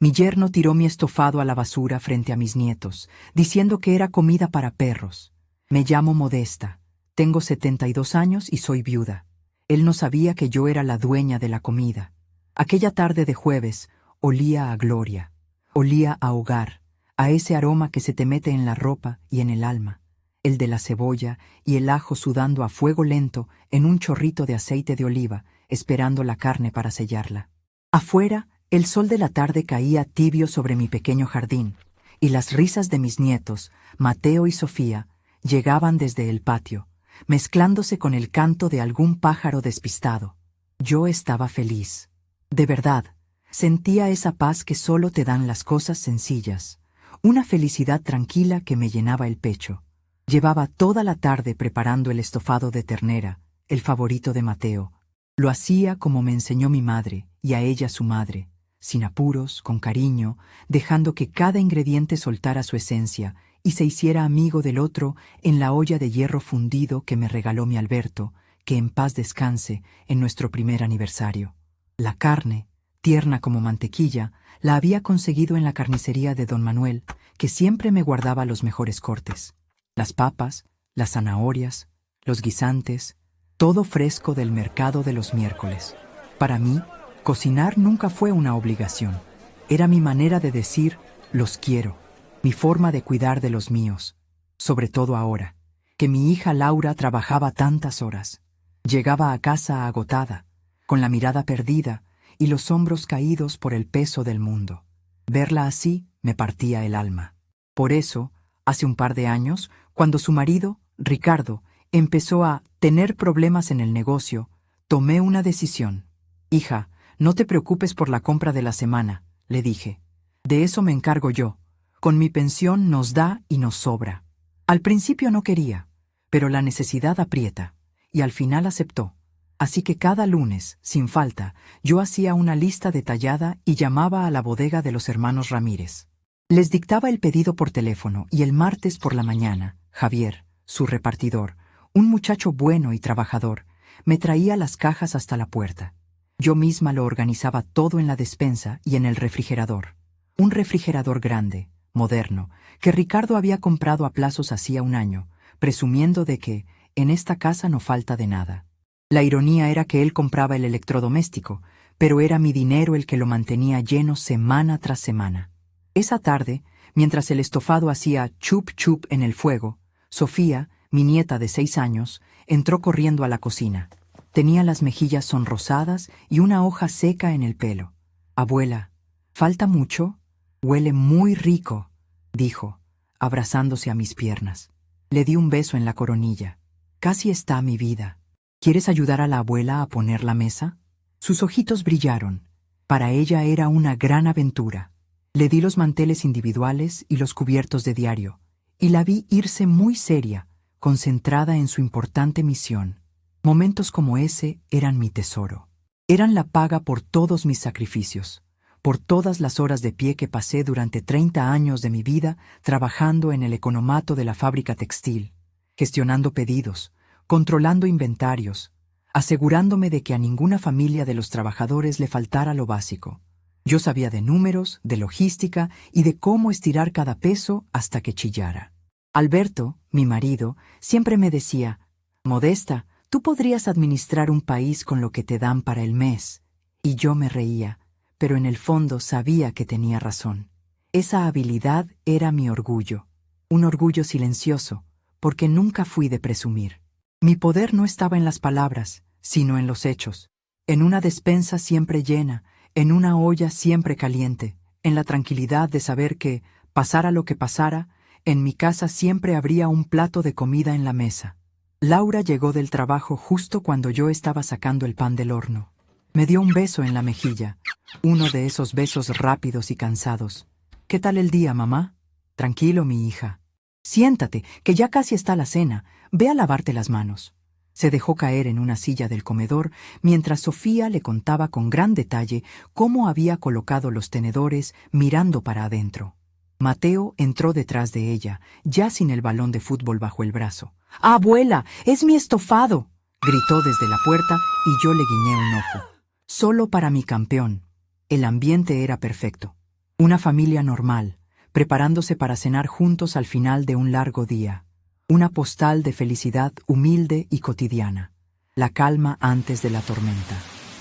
Mi yerno tiró mi estofado a la basura frente a mis nietos, diciendo que era comida para perros. Me llamo Modesta, tengo 72 años y soy viuda. Él no sabía que yo era la dueña de la comida. Aquella tarde de jueves olía a gloria, olía a hogar, a ese aroma que se te mete en la ropa y en el alma, el de la cebolla y el ajo sudando a fuego lento en un chorrito de aceite de oliva, esperando la carne para sellarla. Afuera, el sol de la tarde caía tibio sobre mi pequeño jardín, y las risas de mis nietos, Mateo y Sofía, llegaban desde el patio, mezclándose con el canto de algún pájaro despistado. Yo estaba feliz. De verdad, sentía esa paz que solo te dan las cosas sencillas, una felicidad tranquila que me llenaba el pecho. Llevaba toda la tarde preparando el estofado de ternera, el favorito de Mateo. Lo hacía como me enseñó mi madre, y a ella su madre, sin apuros, con cariño, dejando que cada ingrediente soltara su esencia y se hiciera amigo del otro en la olla de hierro fundido que me regaló mi Alberto, que en paz descanse, en nuestro primer aniversario. La carne, tierna como mantequilla, la había conseguido en la carnicería de don Manuel, que siempre me guardaba los mejores cortes. Las papas, las zanahorias, los guisantes, todo fresco del mercado de los miércoles. Para mí, cocinar nunca fue una obligación. Era mi manera de decir, los quiero, mi forma de cuidar de los míos. Sobre todo ahora, que mi hija Laura trabajaba tantas horas. Llegaba a casa agotada, con la mirada perdida y los hombros caídos por el peso del mundo. Verla así me partía el alma. Por eso, hace un par de años, cuando su marido, Ricardo, empezó a tener problemas en el negocio, tomé una decisión. «Hija, no te preocupes por la compra de la semana», le dije. «De eso me encargo yo. Con mi pensión nos da y nos sobra». Al principio no quería, pero la necesidad aprieta, y al final aceptó. Así que cada lunes, sin falta, yo hacía una lista detallada y llamaba a la bodega de los hermanos Ramírez. Les dictaba el pedido por teléfono y el martes por la mañana, Javier, su repartidor, un muchacho bueno y trabajador, me traía las cajas hasta la puerta. Yo misma lo organizaba todo en la despensa y en el refrigerador. Un refrigerador grande, moderno, que Ricardo había comprado a plazos hacía un año, presumiendo de que en esta casa no falta de nada. La ironía era que él compraba el electrodoméstico, pero era mi dinero el que lo mantenía lleno semana tras semana. Esa tarde, mientras el estofado hacía chup chup en el fuego, Sofía, mi nieta de 6 años, entró corriendo a la cocina. Tenía las mejillas sonrosadas y una hoja seca en el pelo. «Abuela, ¿falta mucho? Huele muy rico», dijo, abrazándose a mis piernas. Le di un beso en la coronilla. «Casi está mi vida. ¿Quieres ayudar a la abuela a poner la mesa?» Sus ojitos brillaron. Para ella era una gran aventura. Le di los manteles individuales y los cubiertos de diario, y la vi irse muy seria, concentrada en su importante misión. Momentos como ese eran mi tesoro. Eran la paga por todos mis sacrificios, por todas las horas de pie que pasé durante 30 años de mi vida trabajando en el economato de la fábrica textil, gestionando pedidos, controlando inventarios, asegurándome de que a ninguna familia de los trabajadores le faltara lo básico. Yo sabía de números, de logística y de cómo estirar cada peso hasta que chillara. Alberto, mi marido, siempre me decía, «Modesta, tú podrías administrar un país con lo que te dan para el mes». Y yo me reía, pero en el fondo sabía que tenía razón. Esa habilidad era mi orgullo, un orgullo silencioso, porque nunca fui de presumir. Mi poder no estaba en las palabras, sino en los hechos, en una despensa siempre llena, en una olla siempre caliente, en la tranquilidad de saber que, pasara lo que pasara, en mi casa siempre habría un plato de comida en la mesa. Laura llegó del trabajo justo cuando yo estaba sacando el pan del horno. Me dio un beso en la mejilla, uno de esos besos rápidos y cansados. «¿Qué tal el día, mamá?» «Tranquilo, mi hija». «Siéntate, que ya casi está la cena. Ve a lavarte las manos». Se dejó caer en una silla del comedor mientras Sofía le contaba con gran detalle cómo había colocado los tenedores mirando para adentro. Mateo entró detrás de ella, ya sin el balón de fútbol bajo el brazo. «¡Abuela, es mi estofado!», gritó desde la puerta y yo le guiñé un ojo. Solo para mi campeón. El ambiente era perfecto. Una familia normal, preparándose para cenar juntos al final de un largo día. Una postal de felicidad humilde y cotidiana. La calma antes de la tormenta.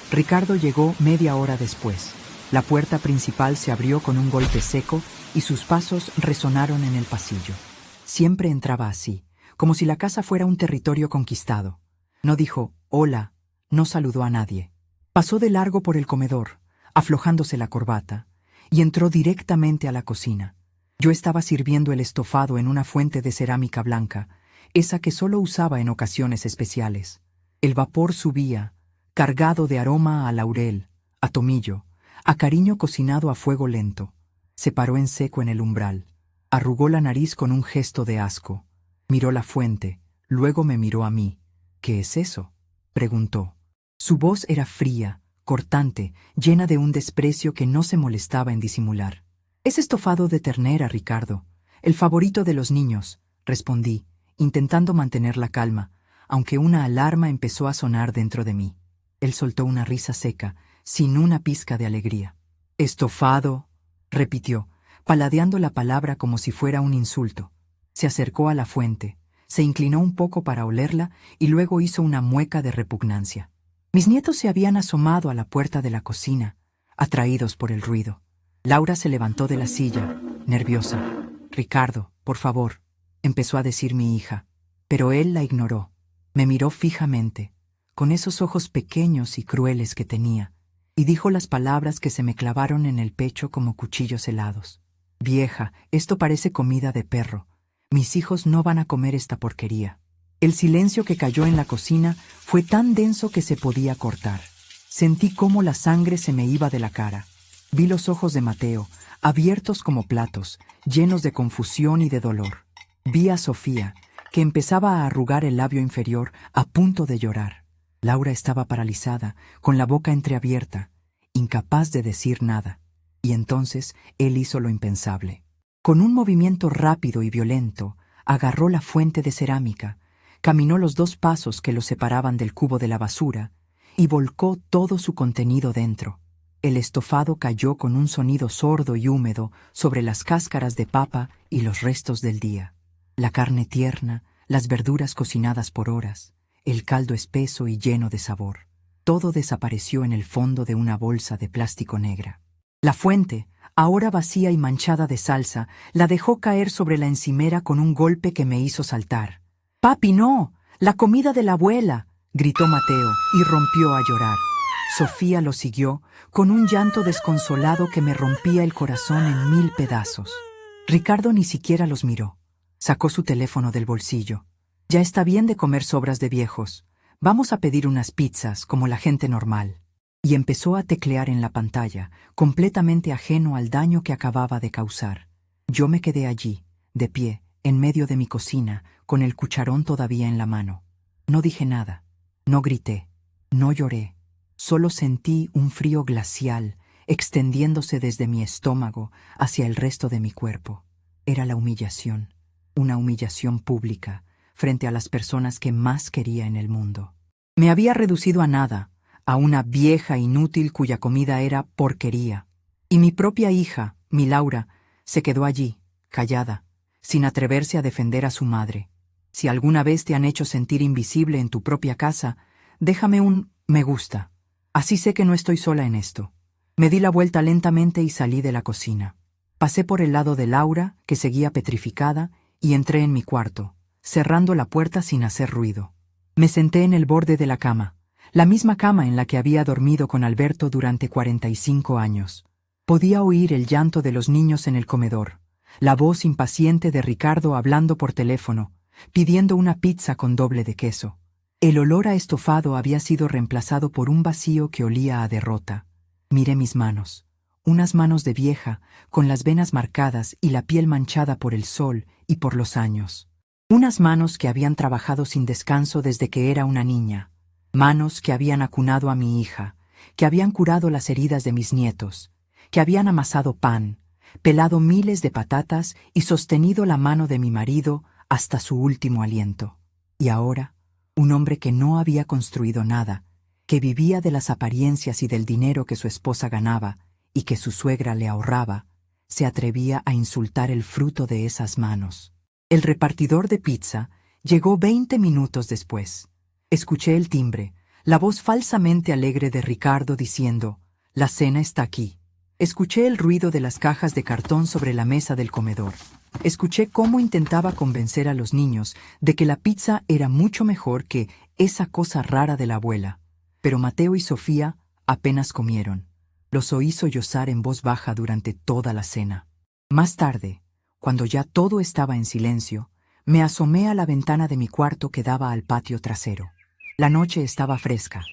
Ricardo llegó media hora después. La puerta principal se abrió con un golpe seco y sus pasos resonaron en el pasillo. Siempre entraba así, como si la casa fuera un territorio conquistado. No dijo «hola», no saludó a nadie. Pasó de largo por el comedor, aflojándose la corbata, y entró directamente a la cocina. Yo estaba sirviendo el estofado en una fuente de cerámica blanca, esa que solo usaba en ocasiones especiales. El vapor subía, cargado de aroma a laurel, a tomillo, a cariño cocinado a fuego lento. Se paró en seco en el umbral. Arrugó la nariz con un gesto de asco. Miró la fuente, luego me miró a mí. «¿Qué es eso?», preguntó. Su voz era fría, cortante, llena de un desprecio que no se molestaba en disimular. «Es estofado de ternera, Ricardo, el favorito de los niños», respondí, intentando mantener la calma, aunque una alarma empezó a sonar dentro de mí. Él soltó una risa seca, sin una pizca de alegría. «¿Estofado?», repitió, paladeando la palabra como si fuera un insulto. Se acercó a la fuente, se inclinó un poco para olerla y luego hizo una mueca de repugnancia. Mis nietos se habían asomado a la puerta de la cocina, atraídos por el ruido. Laura se levantó de la silla, nerviosa. «Ricardo, por favor», empezó a decir mi hija, pero él la ignoró. Me miró fijamente, con esos ojos pequeños y crueles que tenía, y dijo las palabras que se me clavaron en el pecho como cuchillos helados. «Vieja, esto parece comida de perro. Mis hijos no van a comer esta porquería». El silencio que cayó en la cocina fue tan denso que se podía cortar. Sentí cómo la sangre se me iba de la cara. Vi los ojos de Mateo, abiertos como platos, llenos de confusión y de dolor. Vi a Sofía, que empezaba a arrugar el labio inferior, a punto de llorar. Laura estaba paralizada, con la boca entreabierta, incapaz de decir nada. Y entonces él hizo lo impensable. Con un movimiento rápido y violento, agarró la fuente de cerámica, caminó los 2 pasos que lo separaban del cubo de la basura y volcó todo su contenido dentro. El estofado cayó con un sonido sordo y húmedo sobre las cáscaras de papa y los restos del día. La carne tierna, las verduras cocinadas por horas, el caldo espeso y lleno de sabor. Todo desapareció en el fondo de una bolsa de plástico negra. La fuente, ahora vacía y manchada de salsa, la dejó caer sobre la encimera con un golpe que me hizo saltar. «¡Papi, no! ¡La comida de la abuela!», gritó Mateo y rompió a llorar. Sofía lo siguió, con un llanto desconsolado que me rompía el corazón en 1000 pedazos. Ricardo ni siquiera los miró. Sacó su teléfono del bolsillo. «Ya está bien de comer sobras de viejos. Vamos a pedir unas pizzas, como la gente normal». Y empezó a teclear en la pantalla, completamente ajeno al daño que acababa de causar. Yo me quedé allí, de pie, en medio de mi cocina, con el cucharón todavía en la mano. No dije nada, no grité, no lloré. Solo sentí un frío glacial extendiéndose desde mi estómago hacia el resto de mi cuerpo. Era la humillación, una humillación pública, frente a las personas que más quería en el mundo. Me había reducido a nada, a una vieja inútil cuya comida era porquería. Y mi propia hija, mi Laura, se quedó allí, callada, sin atreverse a defender a su madre. Si alguna vez te han hecho sentir invisible en tu propia casa, déjame un me gusta. Así sé que no estoy sola en esto. Me di la vuelta lentamente y salí de la cocina. Pasé por el lado de Laura, que seguía petrificada, y entré en mi cuarto, cerrando la puerta sin hacer ruido. Me senté en el borde de la cama, la misma cama en la que había dormido con Alberto durante 45 años. Podía oír el llanto de los niños en el comedor, la voz impaciente de Ricardo hablando por teléfono, pidiendo una pizza con doble de queso. El olor a estofado había sido reemplazado por un vacío que olía a derrota. Miré mis manos, unas manos de vieja, con las venas marcadas y la piel manchada por el sol y por los años. Unas manos que habían trabajado sin descanso desde que era una niña. Manos que habían acunado a mi hija, que habían curado las heridas de mis nietos, que habían amasado pan, pelado miles de patatas y sostenido la mano de mi marido hasta su último aliento. Y ahora, un hombre que no había construido nada, que vivía de las apariencias y del dinero que su esposa ganaba y que su suegra le ahorraba, se atrevía a insultar el fruto de esas manos? El repartidor de pizza llegó 20 minutos después. Escuché el timbre, la voz falsamente alegre de Ricardo diciendo: «La cena está aquí». Escuché el ruido de las cajas de cartón sobre la mesa del comedor. Escuché cómo intentaba convencer a los niños de que la pizza era mucho mejor que esa cosa rara de la abuela. Pero Mateo y Sofía apenas comieron. Los oí sollozar en voz baja durante toda la cena. Más tarde, cuando ya todo estaba en silencio, me asomé a la ventana de mi cuarto que daba al patio trasero. La noche estaba fresca.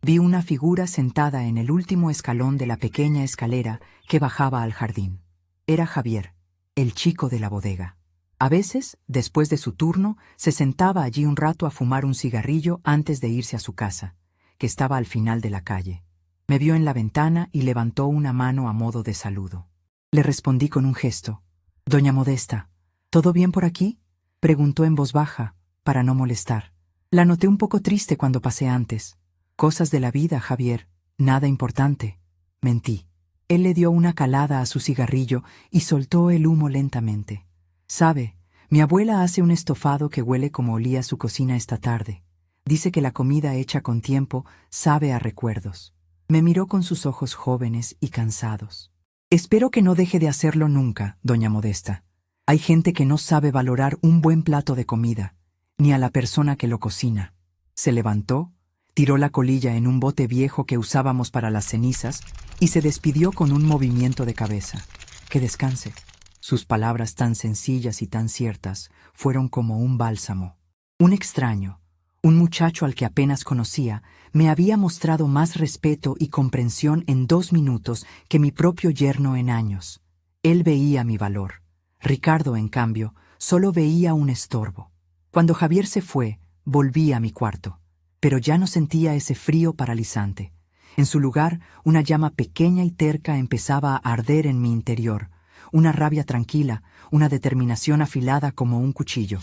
Vi una figura sentada en el último escalón de la pequeña escalera que bajaba al jardín. Era Javier, el chico de la bodega. A veces, después de su turno, se sentaba allí un rato a fumar un cigarrillo antes de irse a su casa, que estaba al final de la calle. Me vio en la ventana y levantó una mano a modo de saludo. Le respondí con un gesto. «Doña Modesta, ¿todo bien por aquí?», preguntó en voz baja, para no molestar. La noté un poco triste cuando pasé antes. «Cosas de la vida, Javier, nada importante». Mentí. Él le dio una calada a su cigarrillo y soltó el humo lentamente. «Sabe, mi abuela hace un estofado que huele como olía su cocina esta tarde. Dice que la comida hecha con tiempo sabe a recuerdos». Me miró con sus ojos jóvenes y cansados. «Espero que no deje de hacerlo nunca, doña Modesta. Hay gente que no sabe valorar un buen plato de comida, ni a la persona que lo cocina». Se levantó, tiró la colilla en un bote viejo que usábamos para las cenizas y se despidió con un movimiento de cabeza. «Que descanse». Sus palabras tan sencillas y tan ciertas fueron como un bálsamo. Un extraño, un muchacho al que apenas conocía, me había mostrado más respeto y comprensión en 2 minutos que mi propio yerno en años. Él veía mi valor. Ricardo, en cambio, solo veía un estorbo. Cuando Javier se fue, volví a mi cuarto, pero ya no sentía ese frío paralizante. En su lugar, una llama pequeña y terca empezaba a arder en mi interior, una rabia tranquila, una determinación afilada como un cuchillo.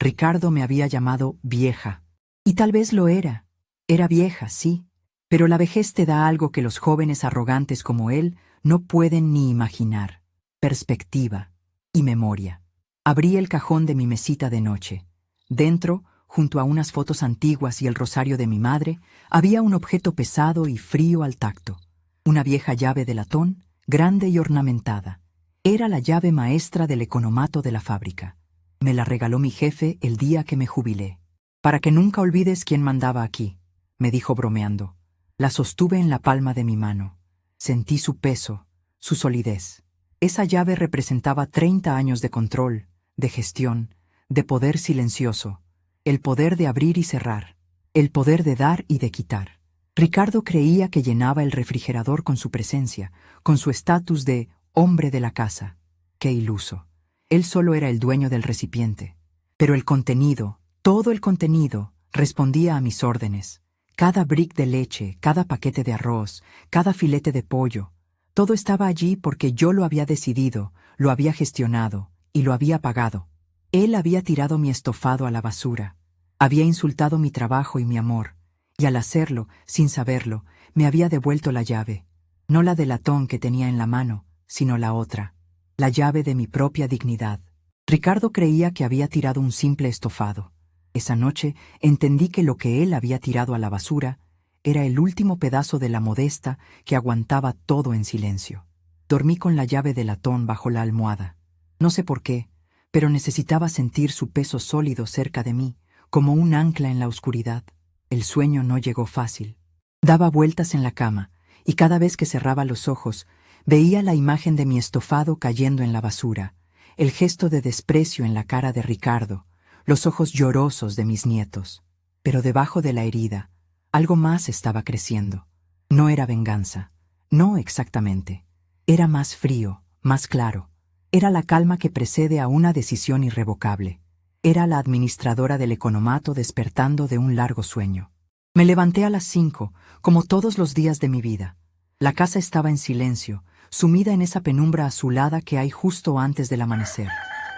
Ricardo me había llamado vieja. Y tal vez lo era. Era vieja, sí, pero la vejez te da algo que los jóvenes arrogantes como él no pueden ni imaginar: perspectiva y memoria. Abrí el cajón de mi mesita de noche. Dentro, junto a unas fotos antiguas y el rosario de mi madre, había un objeto pesado y frío al tacto. Una vieja llave de latón, grande y ornamentada. Era la llave maestra del economato de la fábrica. Me la regaló mi jefe el día que me jubilé. «Para que nunca olvides quién mandaba aquí», me dijo bromeando. La sostuve en la palma de mi mano. Sentí su peso, su solidez. Esa llave representaba 30 años de control, de gestión, de poder silencioso, el poder de abrir y cerrar, el poder de dar y de quitar. Ricardo creía que llenaba el refrigerador con su presencia, con su estatus de hombre de la casa. Qué iluso. Él solo era el dueño del recipiente. Pero el contenido, todo el contenido, respondía a mis órdenes. Cada brick de leche, cada paquete de arroz, cada filete de pollo, todo estaba allí porque yo lo había decidido, lo había gestionado y lo había pagado. Él había tirado mi estofado a la basura, había insultado mi trabajo y mi amor, y al hacerlo, sin saberlo, me había devuelto la llave, no la de latón que tenía en la mano, sino la otra, la llave de mi propia dignidad. Ricardo creía que había tirado un simple estofado. Esa noche entendí que lo que él había tirado a la basura era el último pedazo de la Modesta que aguantaba todo en silencio. Dormí con la llave de latón bajo la almohada. No sé por qué, pero necesitaba sentir su peso sólido cerca de mí, como un ancla en la oscuridad. El sueño no llegó fácil. Daba vueltas en la cama, y cada vez que cerraba los ojos, veía la imagen de mi estofado cayendo en la basura, el gesto de desprecio en la cara de Ricardo, los ojos llorosos de mis nietos. Pero debajo de la herida, algo más estaba creciendo. No era venganza, no exactamente. Era más frío, más claro. Era la calma que precede a una decisión irrevocable. Era la administradora del economato despertando de un largo sueño. Me levanté a las 5, como todos los días de mi vida. La casa estaba en silencio, sumida en esa penumbra azulada que hay justo antes del amanecer.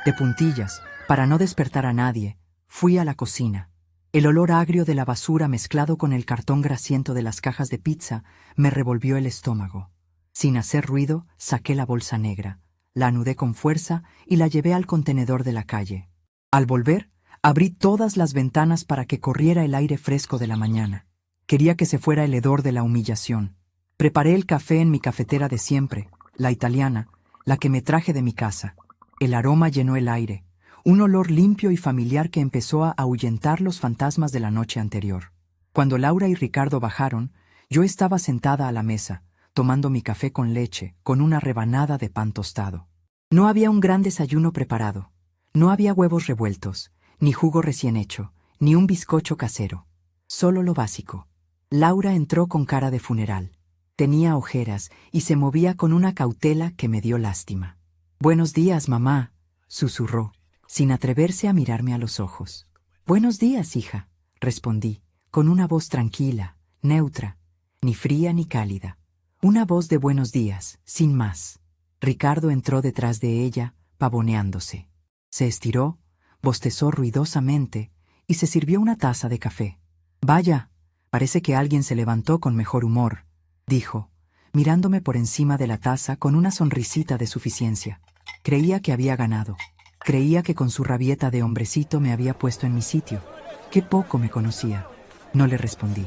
De puntillas, para no despertar a nadie, fui a la cocina. El olor agrio de la basura mezclado con el cartón grasiento de las cajas de pizza me revolvió el estómago. Sin hacer ruido, saqué la bolsa negra. La anudé con fuerza y la llevé al contenedor de la calle. Al volver, abrí todas las ventanas para que corriera el aire fresco de la mañana. Quería que se fuera el hedor de la humillación. Preparé el café en mi cafetera de siempre, la italiana, la que me traje de mi casa. El aroma llenó el aire, un olor limpio y familiar que empezó a ahuyentar los fantasmas de la noche anterior. Cuando Laura y Ricardo bajaron, yo estaba sentada a la mesa, tomando mi café con leche, con una rebanada de pan tostado. No había un gran desayuno preparado. No había huevos revueltos, ni jugo recién hecho, ni un bizcocho casero. Solo lo básico. Laura entró con cara de funeral. Tenía ojeras y se movía con una cautela que me dio lástima. «Buenos días, mamá», susurró, sin atreverse a mirarme a los ojos. «Buenos días, hija», respondí, con una voz tranquila, neutra, ni fría ni cálida. Una voz de buenos días, sin más. Ricardo entró detrás de ella, pavoneándose. Se estiró, bostezó ruidosamente y se sirvió una taza de café. «Vaya, parece que alguien se levantó con mejor humor», dijo, mirándome por encima de la taza con una sonrisita de suficiencia. Creía que había ganado. Creía que con su rabieta de hombrecito me había puesto en mi sitio. Qué poco me conocía. No le respondí.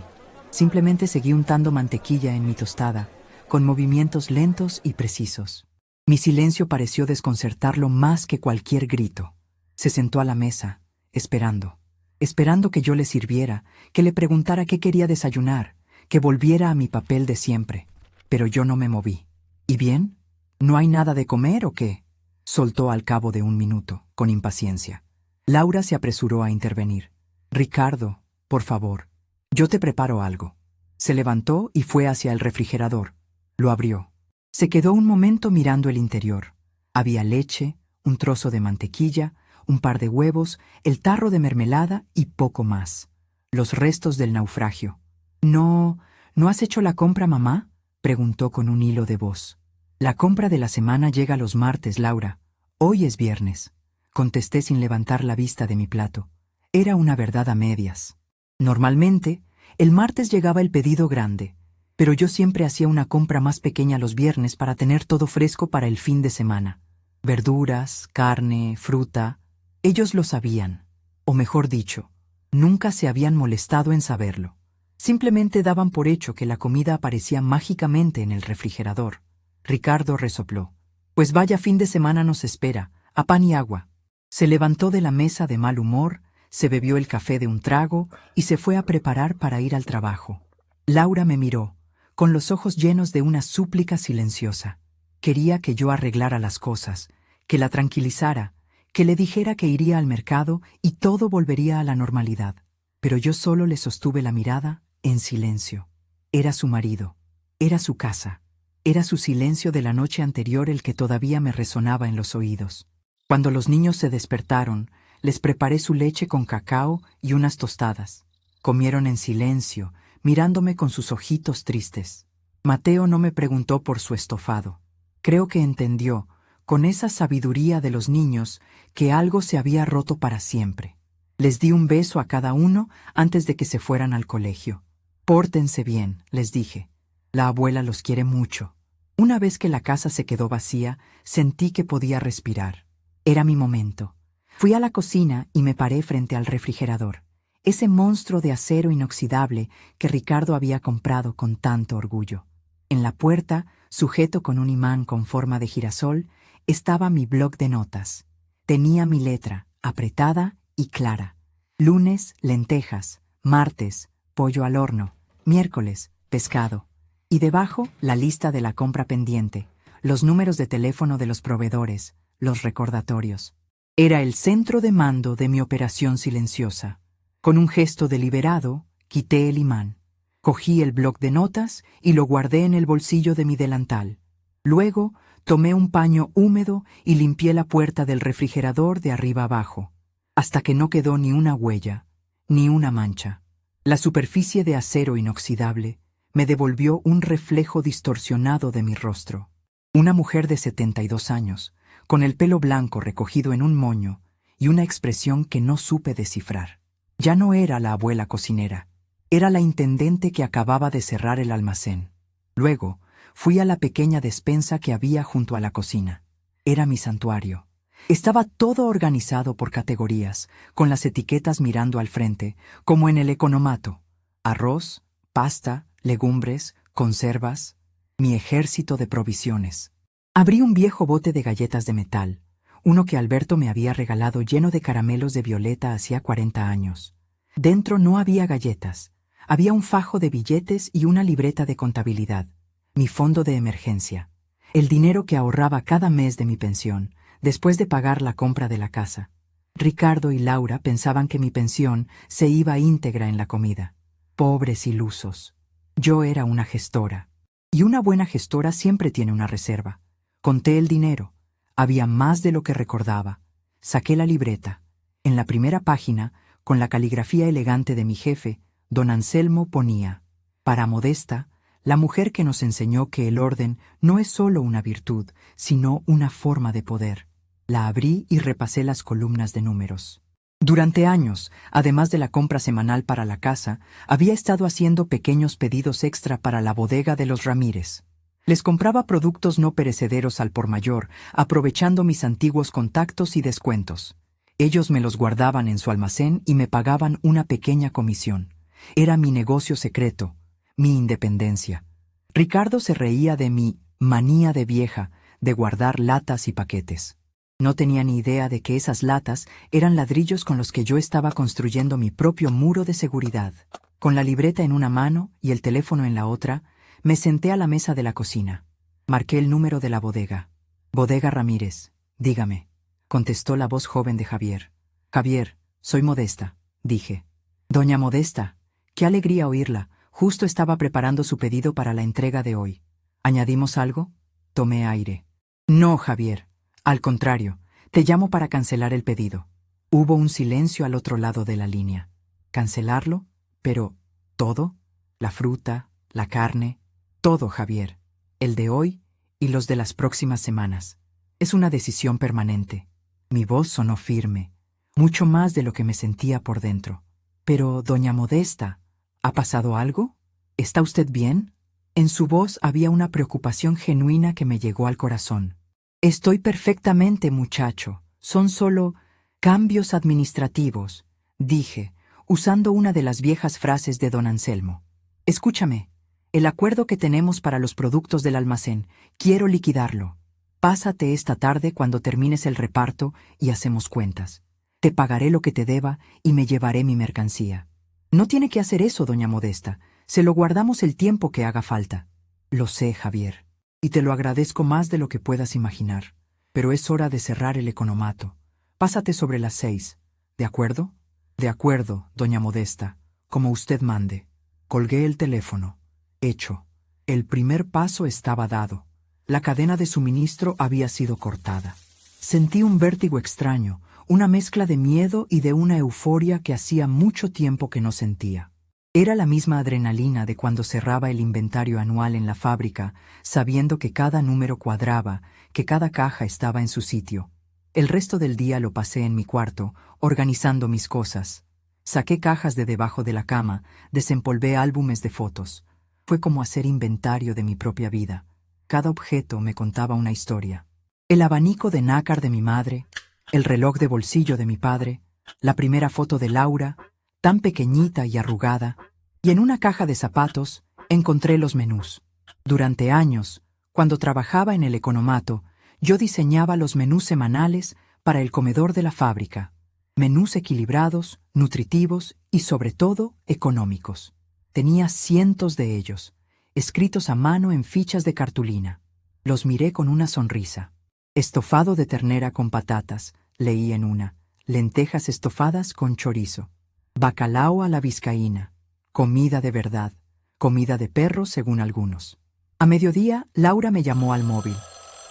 Simplemente seguí untando mantequilla en mi tostada, con movimientos lentos y precisos. Mi silencio pareció desconcertarlo más que cualquier grito. Se sentó a la mesa, esperando que yo le sirviera, que le preguntara qué quería desayunar, que volviera a mi papel de siempre. Pero yo no me moví. «¿Y bien? ¿No hay nada de comer o qué?», soltó al cabo de un minuto, con impaciencia. Laura se apresuró a intervenir. «Ricardo, por favor, yo te preparo algo». Se levantó y fue hacia el refrigerador. Lo abrió. Se quedó un momento mirando el interior. Había leche, un trozo de mantequilla, un par de huevos, el tarro de mermelada y poco más. Los restos del naufragio. «¿No has hecho la compra, mamá?», preguntó con un hilo de voz. «La compra de la semana llega los martes, Laura. Hoy es viernes», contesté sin levantar la vista de mi plato. Era una verdad a medias. Normalmente, el martes llegaba el pedido grande, pero yo siempre hacía una compra más pequeña los viernes para tener todo fresco para el fin de semana. Verduras, carne, fruta. Ellos lo sabían, o mejor dicho, nunca se habían molestado en saberlo. Simplemente daban por hecho que la comida aparecía mágicamente en el refrigerador. Ricardo resopló. «Pues vaya fin de semana nos espera, a pan y agua». Se levantó de la mesa de mal humor, se bebió el café de un trago y se fue a preparar para ir al trabajo. Laura me miró, con los ojos llenos de una súplica silenciosa. Quería que yo arreglara las cosas, que la tranquilizara, que le dijera que iría al mercado y todo volvería a la normalidad. Pero yo solo le sostuve la mirada, en silencio. Era su marido, era su casa, era su silencio de la noche anterior el que todavía me resonaba en los oídos. Cuando los niños se despertaron, les preparé su leche con cacao y unas tostadas. Comieron en silencio, mirándome con sus ojitos tristes. Mateo no me preguntó por su estofado. Creo que entendió, con esa sabiduría de los niños, que algo se había roto para siempre. Les di un beso a cada uno antes de que se fueran al colegio. «Pórtense bien», les dije. «La abuela los quiere mucho». Una vez que la casa se quedó vacía, sentí que podía respirar. Era mi momento. Fui a la cocina y me paré frente al refrigerador, ese monstruo de acero inoxidable que Ricardo había comprado con tanto orgullo. En la puerta, sujeto con un imán con forma de girasol, estaba mi bloc de notas. Tenía mi letra, apretada y clara. Lunes, lentejas. Martes, pollo al horno. Miércoles, pescado. Y debajo, la lista de la compra pendiente, los números de teléfono de los proveedores, los recordatorios. Era el centro de mando de mi operación silenciosa. Con un gesto deliberado, quité el imán. Cogí el bloc de notas y lo guardé en el bolsillo de mi delantal. Luego, tomé un paño húmedo y limpié la puerta del refrigerador de arriba abajo, hasta que no quedó ni una huella, ni una mancha. La superficie de acero inoxidable me devolvió un reflejo distorsionado de mi rostro. Una mujer de 72 años, con el pelo blanco recogido en un moño y una expresión que no supe descifrar. Ya no era la abuela cocinera, era la intendente que acababa de cerrar el almacén. Luego, fui a la pequeña despensa que había junto a la cocina. Era mi santuario. Estaba todo organizado por categorías, con las etiquetas mirando al frente, como en el economato. Arroz, pasta, legumbres, conservas, mi ejército de provisiones. Abrí un viejo bote de galletas de metal, uno que Alberto me había regalado lleno de caramelos de violeta hacía 40 años. Dentro no había galletas, había un fajo de billetes y una libreta de contabilidad, mi fondo de emergencia, el dinero que ahorraba cada mes de mi pensión, después de pagar la compra de la casa. Ricardo y Laura pensaban que mi pensión se iba íntegra en la comida. Pobres ilusos. Yo era una gestora. Y una buena gestora siempre tiene una reserva. Conté el dinero. Había más de lo que recordaba. Saqué la libreta. En la primera página, con la caligrafía elegante de mi jefe, don Anselmo ponía: para Modesta, la mujer que nos enseñó que el orden no es solo una virtud, sino una forma de poder. La abrí y repasé las columnas de números. Durante años, además de la compra semanal para la casa, había estado haciendo pequeños pedidos extra para la bodega de los Ramírez. Les compraba productos no perecederos al por mayor, aprovechando mis antiguos contactos y descuentos. Ellos me los guardaban en su almacén y me pagaban una pequeña comisión. Era mi negocio secreto, mi independencia. Ricardo se reía de mi manía de vieja de guardar latas y paquetes. No tenía ni idea de que esas latas eran ladrillos con los que yo estaba construyendo mi propio muro de seguridad. Con la libreta en una mano y el teléfono en la otra, me senté a la mesa de la cocina. Marqué el número de la bodega. Bodega Ramírez, dígame, contestó la voz joven de Javier. Javier, soy Modesta, dije. Doña Modesta, qué alegría oírla. Justo estaba preparando su pedido para la entrega de hoy. ¿Añadimos algo? Tomé aire. No, Javier. Al contrario, te llamo para cancelar el pedido. Hubo un silencio al otro lado de la línea. ¿Cancelarlo? Pero, ¿todo? La fruta, la carne, todo, Javier. El de hoy y los de las próximas semanas. Es una decisión permanente. Mi voz sonó firme, mucho más de lo que me sentía por dentro. Pero, doña Modesta, ¿ha pasado algo? ¿Está usted bien? En su voz había una preocupación genuina que me llegó al corazón. Estoy perfectamente, muchacho. Son solo cambios administrativos, dije, usando una de las viejas frases de don Anselmo. Escúchame, el acuerdo que tenemos para los productos del almacén, quiero liquidarlo. Pásate esta tarde cuando termines el reparto y hacemos cuentas. Te pagaré lo que te deba y me llevaré mi mercancía. No tiene que hacer eso, doña Modesta. Se lo guardamos el tiempo que haga falta. Lo sé, Javier. Y te lo agradezco más de lo que puedas imaginar. Pero es hora de cerrar el economato. Pásate sobre las 6. ¿De acuerdo? De acuerdo, doña Modesta. Como usted mande. Colgué el teléfono. Hecho. El primer paso estaba dado. La cadena de suministro había sido cortada. Sentí un vértigo extraño, una mezcla de miedo y de una euforia que hacía mucho tiempo que no sentía. Era la misma adrenalina de cuando cerraba el inventario anual en la fábrica, sabiendo que cada número cuadraba, que cada caja estaba en su sitio. El resto del día lo pasé en mi cuarto, organizando mis cosas. Saqué cajas de debajo de la cama, desempolvé álbumes de fotos. Fue como hacer inventario de mi propia vida. Cada objeto me contaba una historia. El abanico de nácar de mi madre, el reloj de bolsillo de mi padre, la primera foto de Laura, tan pequeñita y arrugada, y en una caja de zapatos encontré los menús. Durante años, cuando trabajaba en el economato, yo diseñaba los menús semanales para el comedor de la fábrica. Menús equilibrados, nutritivos y sobre todo económicos. Tenía cientos de ellos, escritos a mano en fichas de cartulina. Los miré con una sonrisa. Estofado de ternera con patatas, leí en una. Lentejas estofadas con chorizo. Bacalao a la vizcaína. Comida de verdad. Comida de perro según algunos. A mediodía, Laura me llamó al móvil.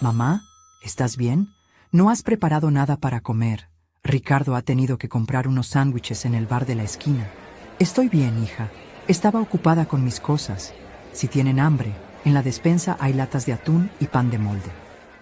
«Mamá, ¿estás bien? No has preparado nada para comer. Ricardo ha tenido que comprar unos sándwiches en el bar de la esquina». «Estoy bien, hija. Estaba ocupada con mis cosas. Si tienen hambre, en la despensa hay latas de atún y pan de molde».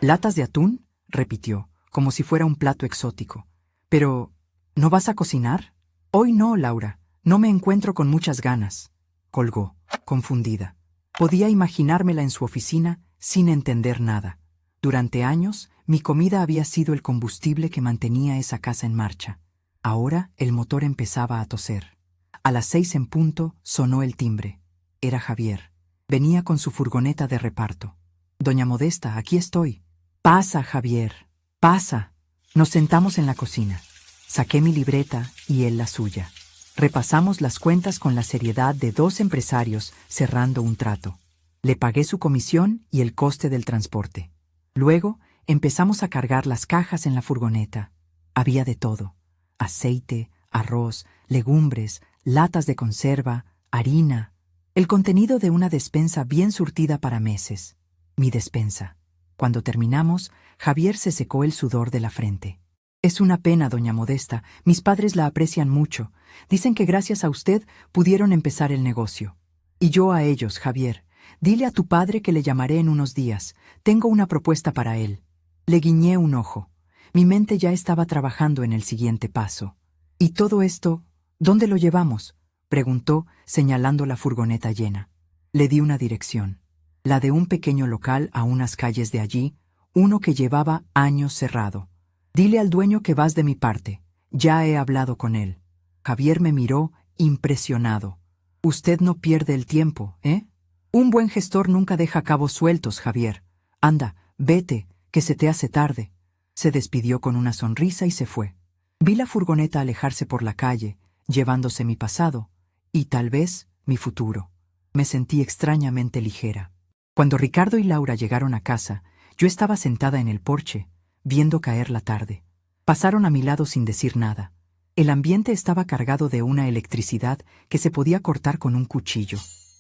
«¿Latas de atún?», repitió, como si fuera un plato exótico. «Pero, ¿no vas a cocinar?» «Hoy no, Laura. No me encuentro con muchas ganas». Colgó, confundida. Podía imaginármela en su oficina sin entender nada. Durante años Mi comida había sido el combustible que mantenía esa casa en marcha. Ahora el motor empezaba a toser. A las 6 en punto sonó el timbre. Era Javier. Venía con su furgoneta de reparto. «Doña Modesta, aquí estoy». «Pasa, Javier, pasa». Nos sentamos en la cocina. Saqué mi libreta y él la suya. Repasamos las cuentas con la seriedad de dos empresarios cerrando un trato. Le pagué su comisión y el coste del transporte. Luego empezamos a cargar las cajas en la furgoneta. Había de todo: aceite, arroz, legumbres, latas de conserva, harina. El contenido de una despensa bien surtida para meses. Mi despensa. Cuando terminamos, Javier se secó el sudor de la frente. «Es una pena, doña Modesta. Mis padres la aprecian mucho. Dicen que gracias a usted pudieron empezar el negocio». «Y yo a ellos, Javier. Dile a tu padre que le llamaré en unos días. Tengo una propuesta para él». Le guiñé un ojo. Mi mente ya estaba trabajando en el siguiente paso. «¿Y todo esto, dónde lo llevamos?», preguntó, señalando la furgoneta llena. Le di una dirección. La de un pequeño local a unas calles de allí, uno que llevaba años cerrado. «Dile al dueño que vas de mi parte. Ya he hablado con él». Javier me miró, impresionado. «Usted no pierde el tiempo, ¿eh? Un buen gestor nunca deja cabos sueltos, Javier. Anda, vete, que se te hace tarde». Se despidió con una sonrisa y se fue. Vi la furgoneta alejarse por la calle, llevándose mi pasado y, tal vez, mi futuro. Me sentí extrañamente ligera. Cuando Ricardo y Laura llegaron a casa, yo estaba sentada en el porche, viendo caer la tarde. Pasaron a mi lado sin decir nada. El ambiente estaba cargado de una electricidad que se podía cortar con un cuchillo.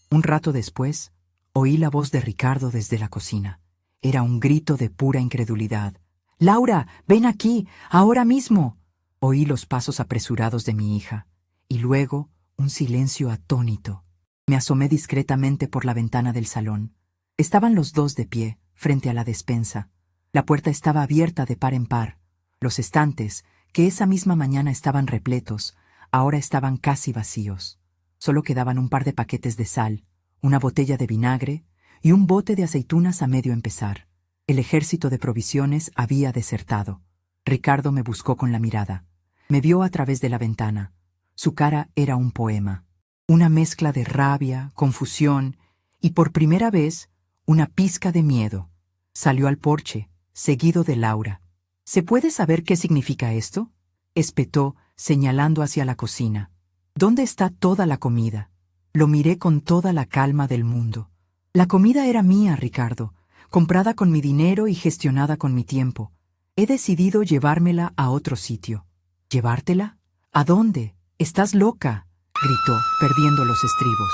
Un rato después, oí la voz de Ricardo desde la cocina. Era un grito de pura incredulidad. «Laura, ven aquí, ahora mismo». Oí los pasos apresurados de mi hija, y luego un silencio atónito. Me asomé discretamente por la ventana del salón. Estaban los dos de pie, frente a la despensa. La puerta estaba abierta de par en par. Los estantes, que esa misma mañana estaban repletos, ahora estaban casi vacíos. Solo quedaban un par de paquetes de sal, una botella de vinagre y un bote de aceitunas a medio empezar. El ejército de provisiones había desertado. Ricardo me buscó con la mirada. Me vio a través de la ventana. Su cara era un poema. Una mezcla de rabia, confusión y, por primera vez, una pizca de miedo. Salió al porche, seguido de Laura. «¿Se puede saber qué significa esto?», espetó, señalando hacia la cocina. «¿Dónde está toda la comida?». Lo miré con toda la calma del mundo. La comida era mía, Ricardo, comprada con mi dinero y gestionada con mi tiempo. He decidido llevármela a otro sitio. «¿Llevártela? ¿A dónde? Estás loca», gritó, perdiendo los estribos.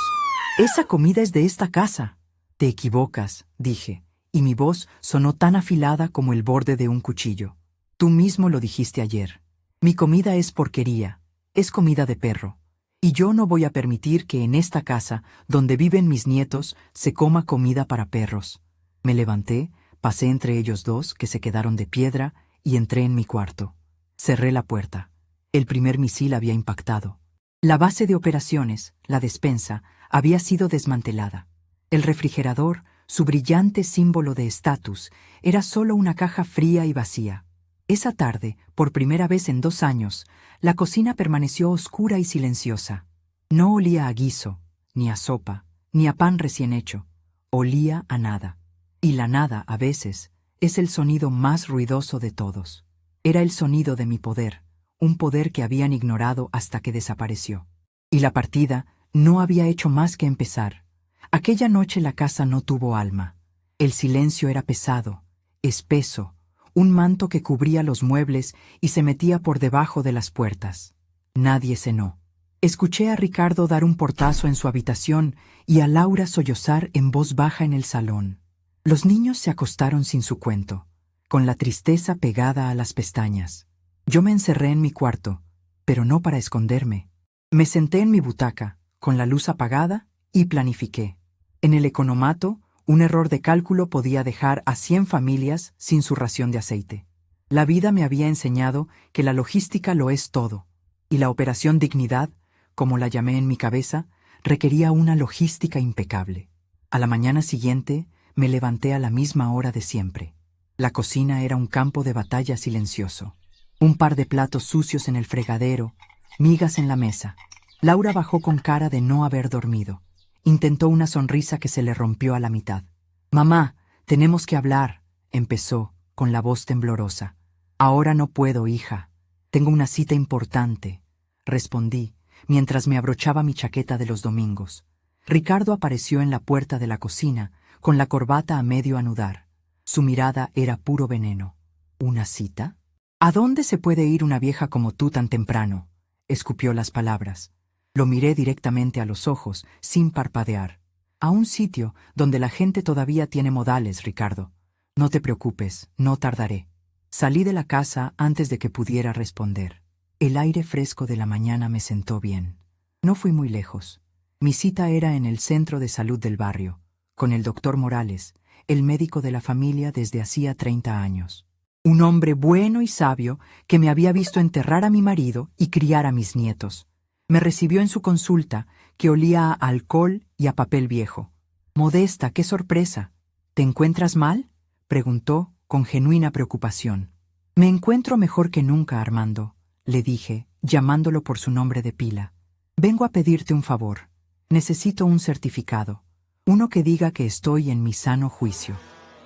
«Esa comida es de esta casa». «Te equivocas», dije, y mi voz sonó tan afilada como el borde de un cuchillo. «Tú mismo lo dijiste ayer. Mi comida es porquería, es comida de perro. Y yo no voy a permitir que en esta casa, donde viven mis nietos, se coma comida para perros». Me levanté, pasé entre ellos dos, que se quedaron de piedra, y entré en mi cuarto. Cerré la puerta. El primer misil había impactado. La base de operaciones, la despensa, había sido desmantelada. El refrigerador, su brillante símbolo de estatus, era solo una caja fría y vacía. Esa tarde, por primera vez en 2 años, la cocina permaneció oscura y silenciosa. No olía a guiso, ni a sopa, ni a pan recién hecho. Olía a nada. Y la nada, a veces, es el sonido más ruidoso de todos. Era el sonido de mi poder, un poder que habían ignorado hasta que desapareció. Y la partida no había hecho más que empezar. Aquella noche la casa no tuvo alma. El silencio era pesado, espeso, un manto que cubría los muebles y se metía por debajo de las puertas. Nadie cenó. Escuché a Ricardo dar un portazo en su habitación y a Laura sollozar en voz baja en el salón. Los niños se acostaron sin su cuento, con la tristeza pegada a las pestañas. Yo me encerré en mi cuarto, pero no para esconderme. Me senté en mi butaca, con la luz apagada, y planifiqué. En el economato, un error de cálculo podía dejar a 100 familias sin su ración de aceite. La vida me había enseñado que la logística lo es todo, y la Operación Dignidad, como la llamé en mi cabeza, requería una logística impecable. A la mañana siguiente, me levanté a la misma hora de siempre. La cocina era un campo de batalla silencioso. Un par de platos sucios en el fregadero, migas en la mesa. Laura bajó con cara de no haber dormido. Intentó una sonrisa que se le rompió a la mitad. «Mamá, tenemos que hablar», empezó, con la voz temblorosa. «Ahora no puedo, hija. Tengo una cita importante», respondí, mientras me abrochaba mi chaqueta de los domingos. Ricardo apareció en la puerta de la cocina, con la corbata a medio anudar. Su mirada era puro veneno. «¿Una cita? ¿A dónde se puede ir una vieja como tú tan temprano?», escupió las palabras. Lo miré directamente a los ojos, sin parpadear. «A un sitio donde la gente todavía tiene modales, Ricardo. No te preocupes, no tardaré». Salí de la casa antes de que pudiera responder. El aire fresco de la mañana me sentó bien. No fui muy lejos. Mi cita era en el centro de salud del barrio, con el doctor Morales, el médico de la familia desde hacía 30 años. Un hombre bueno y sabio que me había visto enterrar a mi marido y criar a mis nietos. Me recibió en su consulta, que olía a alcohol y a papel viejo. «Modesta, qué sorpresa. ¿Te encuentras mal?», preguntó, con genuina preocupación. «Me encuentro mejor que nunca, Armando», le dije, llamándolo por su nombre de pila. «Vengo a pedirte un favor. Necesito un certificado. Uno que diga que estoy en mi sano juicio».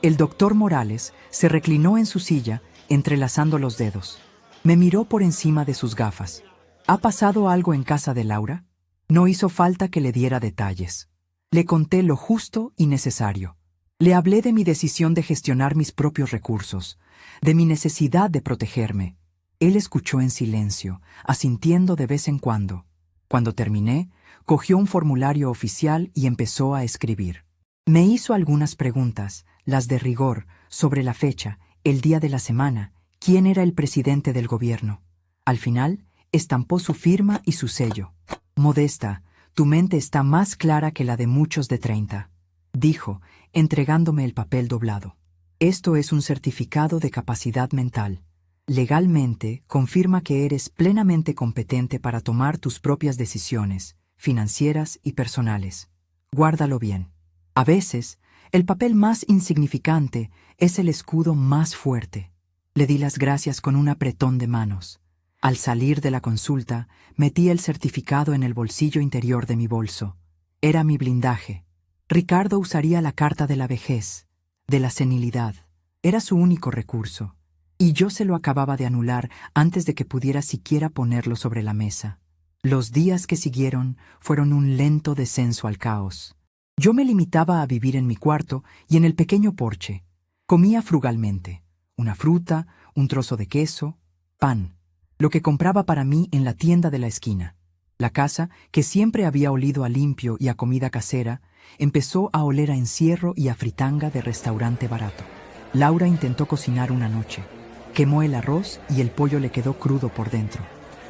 El doctor Morales se reclinó en su silla, entrelazando los dedos. Me miró por encima de sus gafas. «¿Ha pasado algo en casa de Laura?». No hizo falta que le diera detalles. Le conté lo justo y necesario. Le hablé de mi decisión de gestionar mis propios recursos, de mi necesidad de protegerme. Él escuchó en silencio, asintiendo de vez en cuando. Cuando terminé, cogió un formulario oficial y empezó a escribir. Me hizo algunas preguntas, las de rigor, sobre la fecha, el día de la semana, quién era el presidente del gobierno. Al final, estampó su firma y su sello. «Modesta, tu mente está más clara que la de muchos de 30», dijo, entregándome el papel doblado. «Esto es un certificado de capacidad mental. Legalmente, confirma que eres plenamente competente para tomar tus propias decisiones, financieras y personales. Guárdalo bien. A veces, el papel más insignificante es el escudo más fuerte». Le di las gracias con un apretón de manos. Al salir de la consulta, metí el certificado en el bolsillo interior de mi bolso. Era mi blindaje. Ricardo usaría la carta de la vejez, de la senilidad. Era su único recurso. Y yo se lo acababa de anular antes de que pudiera siquiera ponerlo sobre la mesa. Los días que siguieron fueron un lento descenso al caos. Yo me limitaba a vivir en mi cuarto y en el pequeño porche. Comía frugalmente. Una fruta, un trozo de queso, pan. Lo que compraba para mí en la tienda de la esquina. La casa, que siempre había olido a limpio y a comida casera, empezó a oler a encierro y a fritanga de restaurante barato. Laura intentó cocinar una noche. Quemó el arroz y el pollo le quedó crudo por dentro.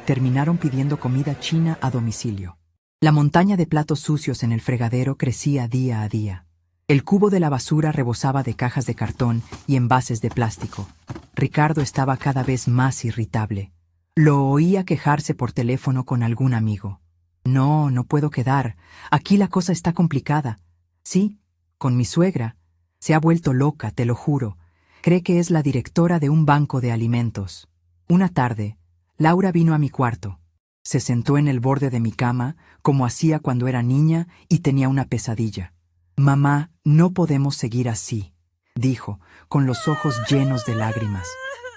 Terminaron pidiendo comida china a domicilio. La montaña de platos sucios en el fregadero crecía día a día. El cubo de la basura rebosaba de cajas de cartón y envases de plástico. Ricardo estaba cada vez más irritable. Lo oía quejarse por teléfono con algún amigo. «No, no puedo quedar. Aquí la cosa está complicada». «Sí, con mi suegra. Se ha vuelto loca, te lo juro. Cree que es la directora de un banco de alimentos». Una tarde, Laura vino a mi cuarto. Se sentó en el borde de mi cama, como hacía cuando era niña y tenía una pesadilla. «Mamá, no podemos seguir así», dijo, con los ojos llenos de lágrimas.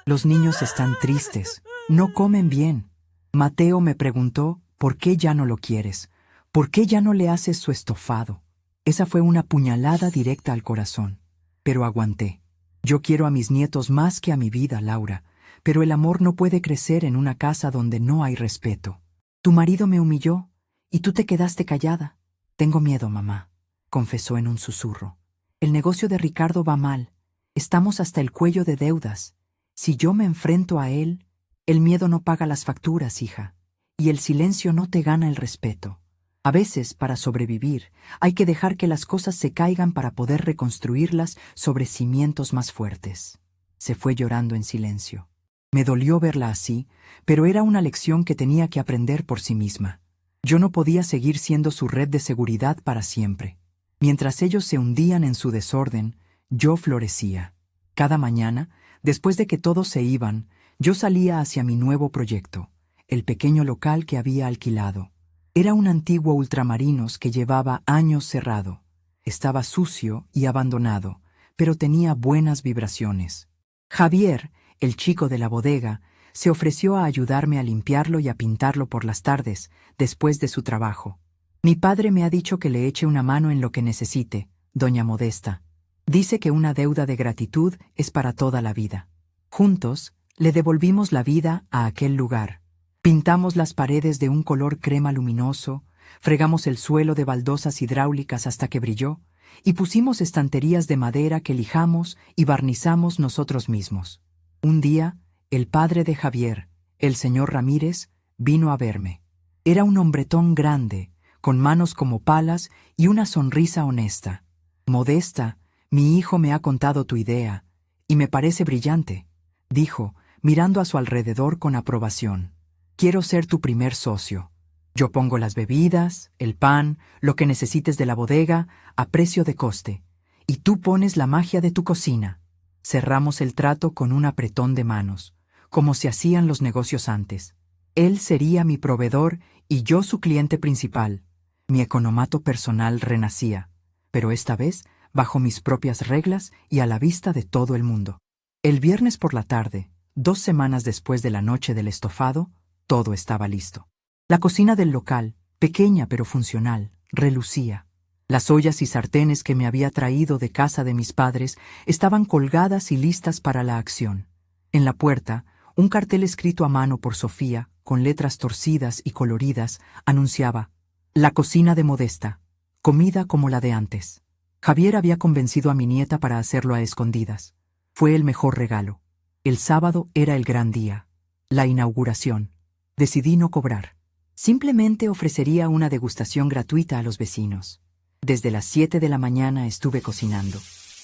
«Los niños están tristes. No comen bien. Mateo me preguntó, ¿por qué ya no lo quieres? ¿Por qué ya no le haces su estofado?». Esa fue una puñalada directa al corazón. Pero aguanté. Yo quiero a mis nietos más que a mi vida, Laura, pero el amor no puede crecer en una casa donde no hay respeto. Tu marido me humilló y tú te quedaste callada. Tengo miedo, mamá, confesó en un susurro. El negocio de Ricardo va mal. Estamos hasta el cuello de deudas. Si yo me enfrento a él, el miedo no paga las facturas, hija, y el silencio no te gana el respeto. A veces, para sobrevivir, hay que dejar que las cosas se caigan para poder reconstruirlas sobre cimientos más fuertes. Se fue llorando en silencio. Me dolió verla así, pero era una lección que tenía que aprender por sí misma. Yo no podía seguir siendo su red de seguridad para siempre. Mientras ellos se hundían en su desorden, yo florecía. Cada mañana, después de que todos se iban, yo salía hacia mi nuevo proyecto, el pequeño local que había alquilado. Era un antiguo ultramarinos que llevaba años cerrado. Estaba sucio y abandonado, pero tenía buenas vibraciones. Javier, el chico de la bodega, se ofreció a ayudarme a limpiarlo y a pintarlo por las tardes, después de su trabajo. Mi padre me ha dicho que le eche una mano en lo que necesite, doña Modesta. Dice que una deuda de gratitud es para toda la vida. Juntos, le devolvimos la vida a aquel lugar. Pintamos las paredes de un color crema luminoso, fregamos el suelo de baldosas hidráulicas hasta que brilló, y pusimos estanterías de madera que lijamos y barnizamos nosotros mismos. Un día, el padre de Javier, el señor Ramírez, vino a verme. Era un hombretón grande, con manos como palas y una sonrisa honesta. Modesta, mi hijo me ha contado tu idea, y me parece brillante, dijo, mirando a su alrededor con aprobación. Quiero ser tu primer socio. Yo pongo las bebidas, el pan, lo que necesites de la bodega, a precio de coste, y tú pones la magia de tu cocina. Cerramos el trato con un apretón de manos, como se hacían los negocios antes. Él sería mi proveedor y yo su cliente principal. Mi economato personal renacía, pero esta vez bajo mis propias reglas y a la vista de todo el mundo. El viernes por la tarde, 2 semanas después de la noche del estofado, todo estaba listo. La cocina del local, pequeña pero funcional, relucía. Las ollas y sartenes que me había traído de casa de mis padres estaban colgadas y listas para la acción. En la puerta, un cartel escrito a mano por Sofía, con letras torcidas y coloridas, anunciaba: La cocina de Modesta, comida como la de antes. Javier había convencido a mi nieta para hacerlo a escondidas. Fue el mejor regalo. El sábado era el gran día, la inauguración. Decidí no cobrar. Simplemente ofrecería una degustación gratuita a los vecinos. Desde las 7 de la mañana estuve cocinando.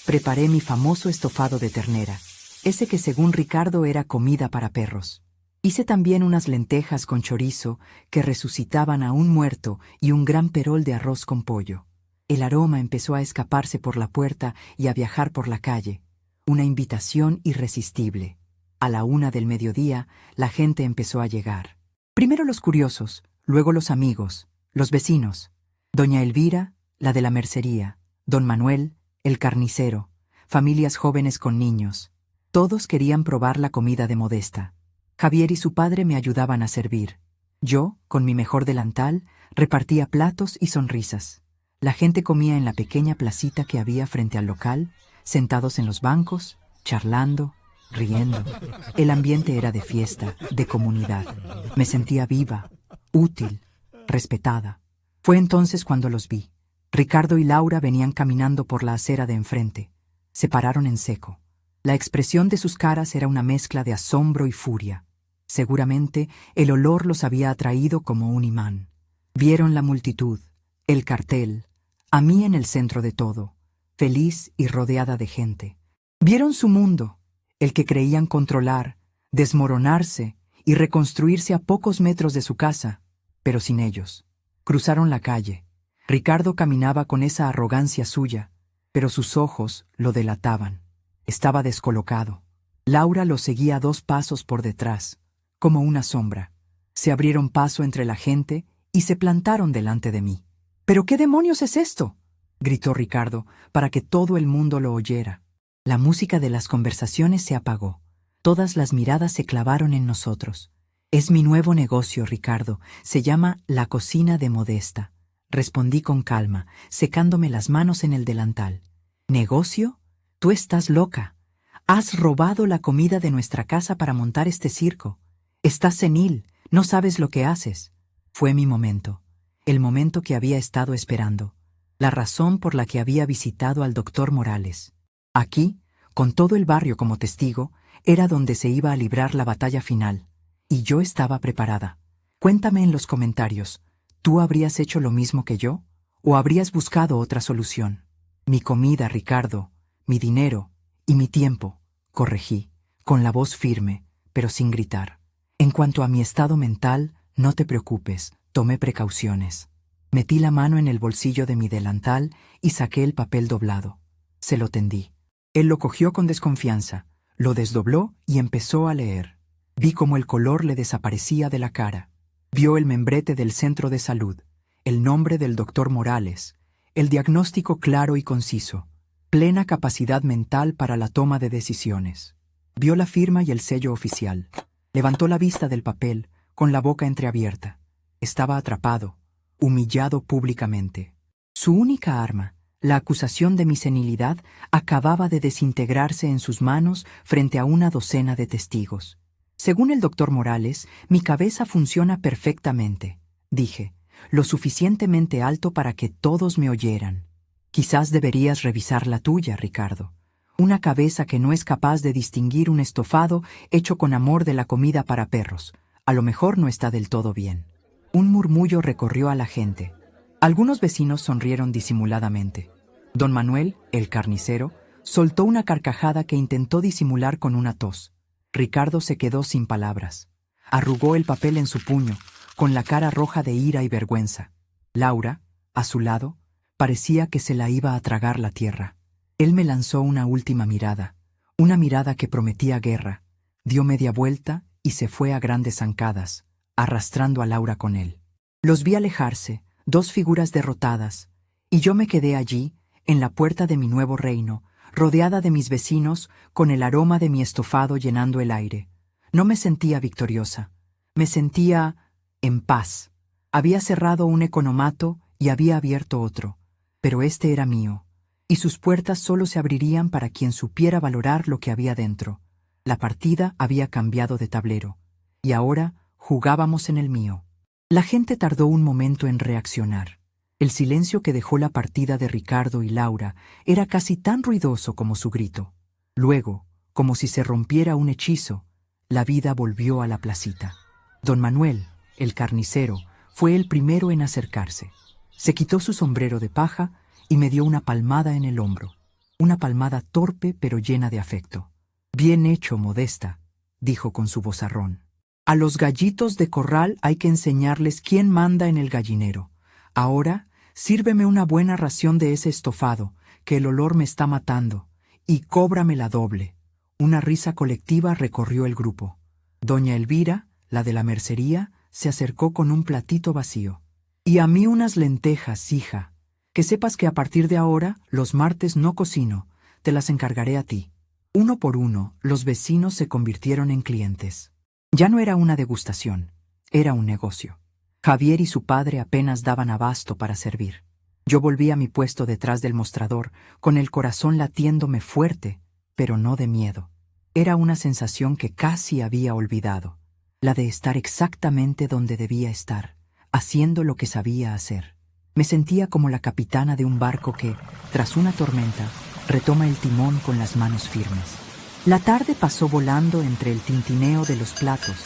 Preparé mi famoso estofado de ternera, ese que según Ricardo era comida para perros. Hice también unas lentejas con chorizo que resucitaban a un muerto y un gran perol de arroz con pollo. El aroma empezó a escaparse por la puerta y a viajar por la calle. Una invitación irresistible. A la 1 del mediodía, la gente empezó a llegar. Primero los curiosos, luego los amigos, los vecinos. Doña Elvira, la de la mercería, don Manuel, el carnicero, familias jóvenes con niños. Todos querían probar la comida de Modesta. Javier y su padre me ayudaban a servir. Yo, con mi mejor delantal, repartía platos y sonrisas. La gente comía en la pequeña placita que había frente al local, sentados en los bancos, charlando, riendo. El ambiente era de fiesta, de comunidad. Me sentía viva, útil, respetada. Fue entonces cuando los vi. Ricardo y Laura venían caminando por la acera de enfrente. Se pararon en seco. La expresión de sus caras era una mezcla de asombro y furia. Seguramente el olor los había atraído como un imán. Vieron la multitud, el cartel, a mí en el centro de todo, feliz y rodeada de gente. Vieron su mundo, el que creían controlar, desmoronarse y reconstruirse a pocos metros de su casa, pero sin ellos. Cruzaron la calle. Ricardo caminaba con esa arrogancia suya, pero sus ojos lo delataban. Estaba descolocado. Laura lo seguía a 2 pasos por detrás, como una sombra. Se abrieron paso entre la gente y se plantaron delante de mí. ¿Pero qué demonios es esto?, gritó Ricardo, para que todo el mundo lo oyera. La música de las conversaciones se apagó. Todas las miradas se clavaron en nosotros. Es mi nuevo negocio, Ricardo. Se llama La Cocina de Modesta. Respondí con calma, secándome las manos en el delantal. ¿Negocio? Tú estás loca. Has robado la comida de nuestra casa para montar este circo. Estás senil, no sabes lo que haces. Fue mi momento, el momento que había estado esperando, la razón por la que había visitado al doctor Morales. Aquí, con todo el barrio como testigo, era donde se iba a librar la batalla final, y yo estaba preparada. Cuéntame en los comentarios, ¿tú habrías hecho lo mismo que yo? ¿O habrías buscado otra solución? Mi comida, Ricardo, mi dinero y mi tiempo, corregí, con la voz firme, pero sin gritar. En cuanto a mi estado mental, no te preocupes, tomé precauciones. Metí la mano en el bolsillo de mi delantal y saqué el papel doblado. Se lo tendí. Él lo cogió con desconfianza, lo desdobló y empezó a leer. Vi cómo el color le desaparecía de la cara. Vio el membrete del centro de salud, el nombre del doctor Morales, el diagnóstico claro y conciso, plena capacidad mental para la toma de decisiones. Vio la firma y el sello oficial. Levantó la vista del papel, con la boca entreabierta. Estaba atrapado, humillado públicamente. Su única arma, la acusación de mi senilidad, acababa de desintegrarse en sus manos frente a una docena de testigos. Según el doctor Morales, mi cabeza funciona perfectamente, dije, lo suficientemente alto para que todos me oyeran. Quizás deberías revisar la tuya, Ricardo. Una cabeza que no es capaz de distinguir un estofado hecho con amor de la comida para perros. A lo mejor no está del todo bien. Un murmullo recorrió a la gente. Algunos vecinos sonrieron disimuladamente. Don Manuel, el carnicero, soltó una carcajada que intentó disimular con una tos. Ricardo se quedó sin palabras. Arrugó el papel en su puño, con la cara roja de ira y vergüenza. Laura, a su lado, parecía que se la iba a tragar la tierra. Él me lanzó una última mirada, una mirada que prometía guerra. Dio media vuelta y se fue a grandes zancadas, arrastrando a Laura con él. Los vi alejarse, dos figuras derrotadas, y yo me quedé allí, en la puerta de mi nuevo reino, rodeada de mis vecinos, con el aroma de mi estofado llenando el aire. No me sentía victoriosa, me sentía en paz. Había cerrado un economato y había abierto otro, pero este era mío, y sus puertas solo se abrirían para quien supiera valorar lo que había dentro. La partida había cambiado de tablero, y ahora jugábamos en el mío. La gente tardó un momento en reaccionar. El silencio que dejó la partida de Ricardo y Laura era casi tan ruidoso como su grito. Luego, como si se rompiera un hechizo, la vida volvió a la placita. Don Manuel, el carnicero, fue el primero en acercarse. Se quitó su sombrero de paja y me dio una palmada en el hombro. Una palmada torpe pero llena de afecto. «Bien hecho, Modesta», dijo con su vozarrón. «A los gallitos de corral hay que enseñarles quién manda en el gallinero. Ahora, sírveme una buena ración de ese estofado, que el olor me está matando, y cóbrame la doble». Una risa colectiva recorrió el grupo. Doña Elvira, la de la mercería, se acercó con un platito vacío. «Y a mí unas lentejas, hija. Que sepas que a partir de ahora, los martes no cocino, te las encargaré a ti». Uno por uno, los vecinos se convirtieron en clientes. Ya no era una degustación, era un negocio. Javier y su padre apenas daban abasto para servir. Yo volví a mi puesto detrás del mostrador, con el corazón latiéndome fuerte, pero no de miedo. Era una sensación que casi había olvidado, la de estar exactamente donde debía estar, haciendo lo que sabía hacer. Me sentía como la capitana de un barco que, tras una tormenta, retoma el timón con las manos firmes. La tarde pasó volando entre el tintineo de los platos,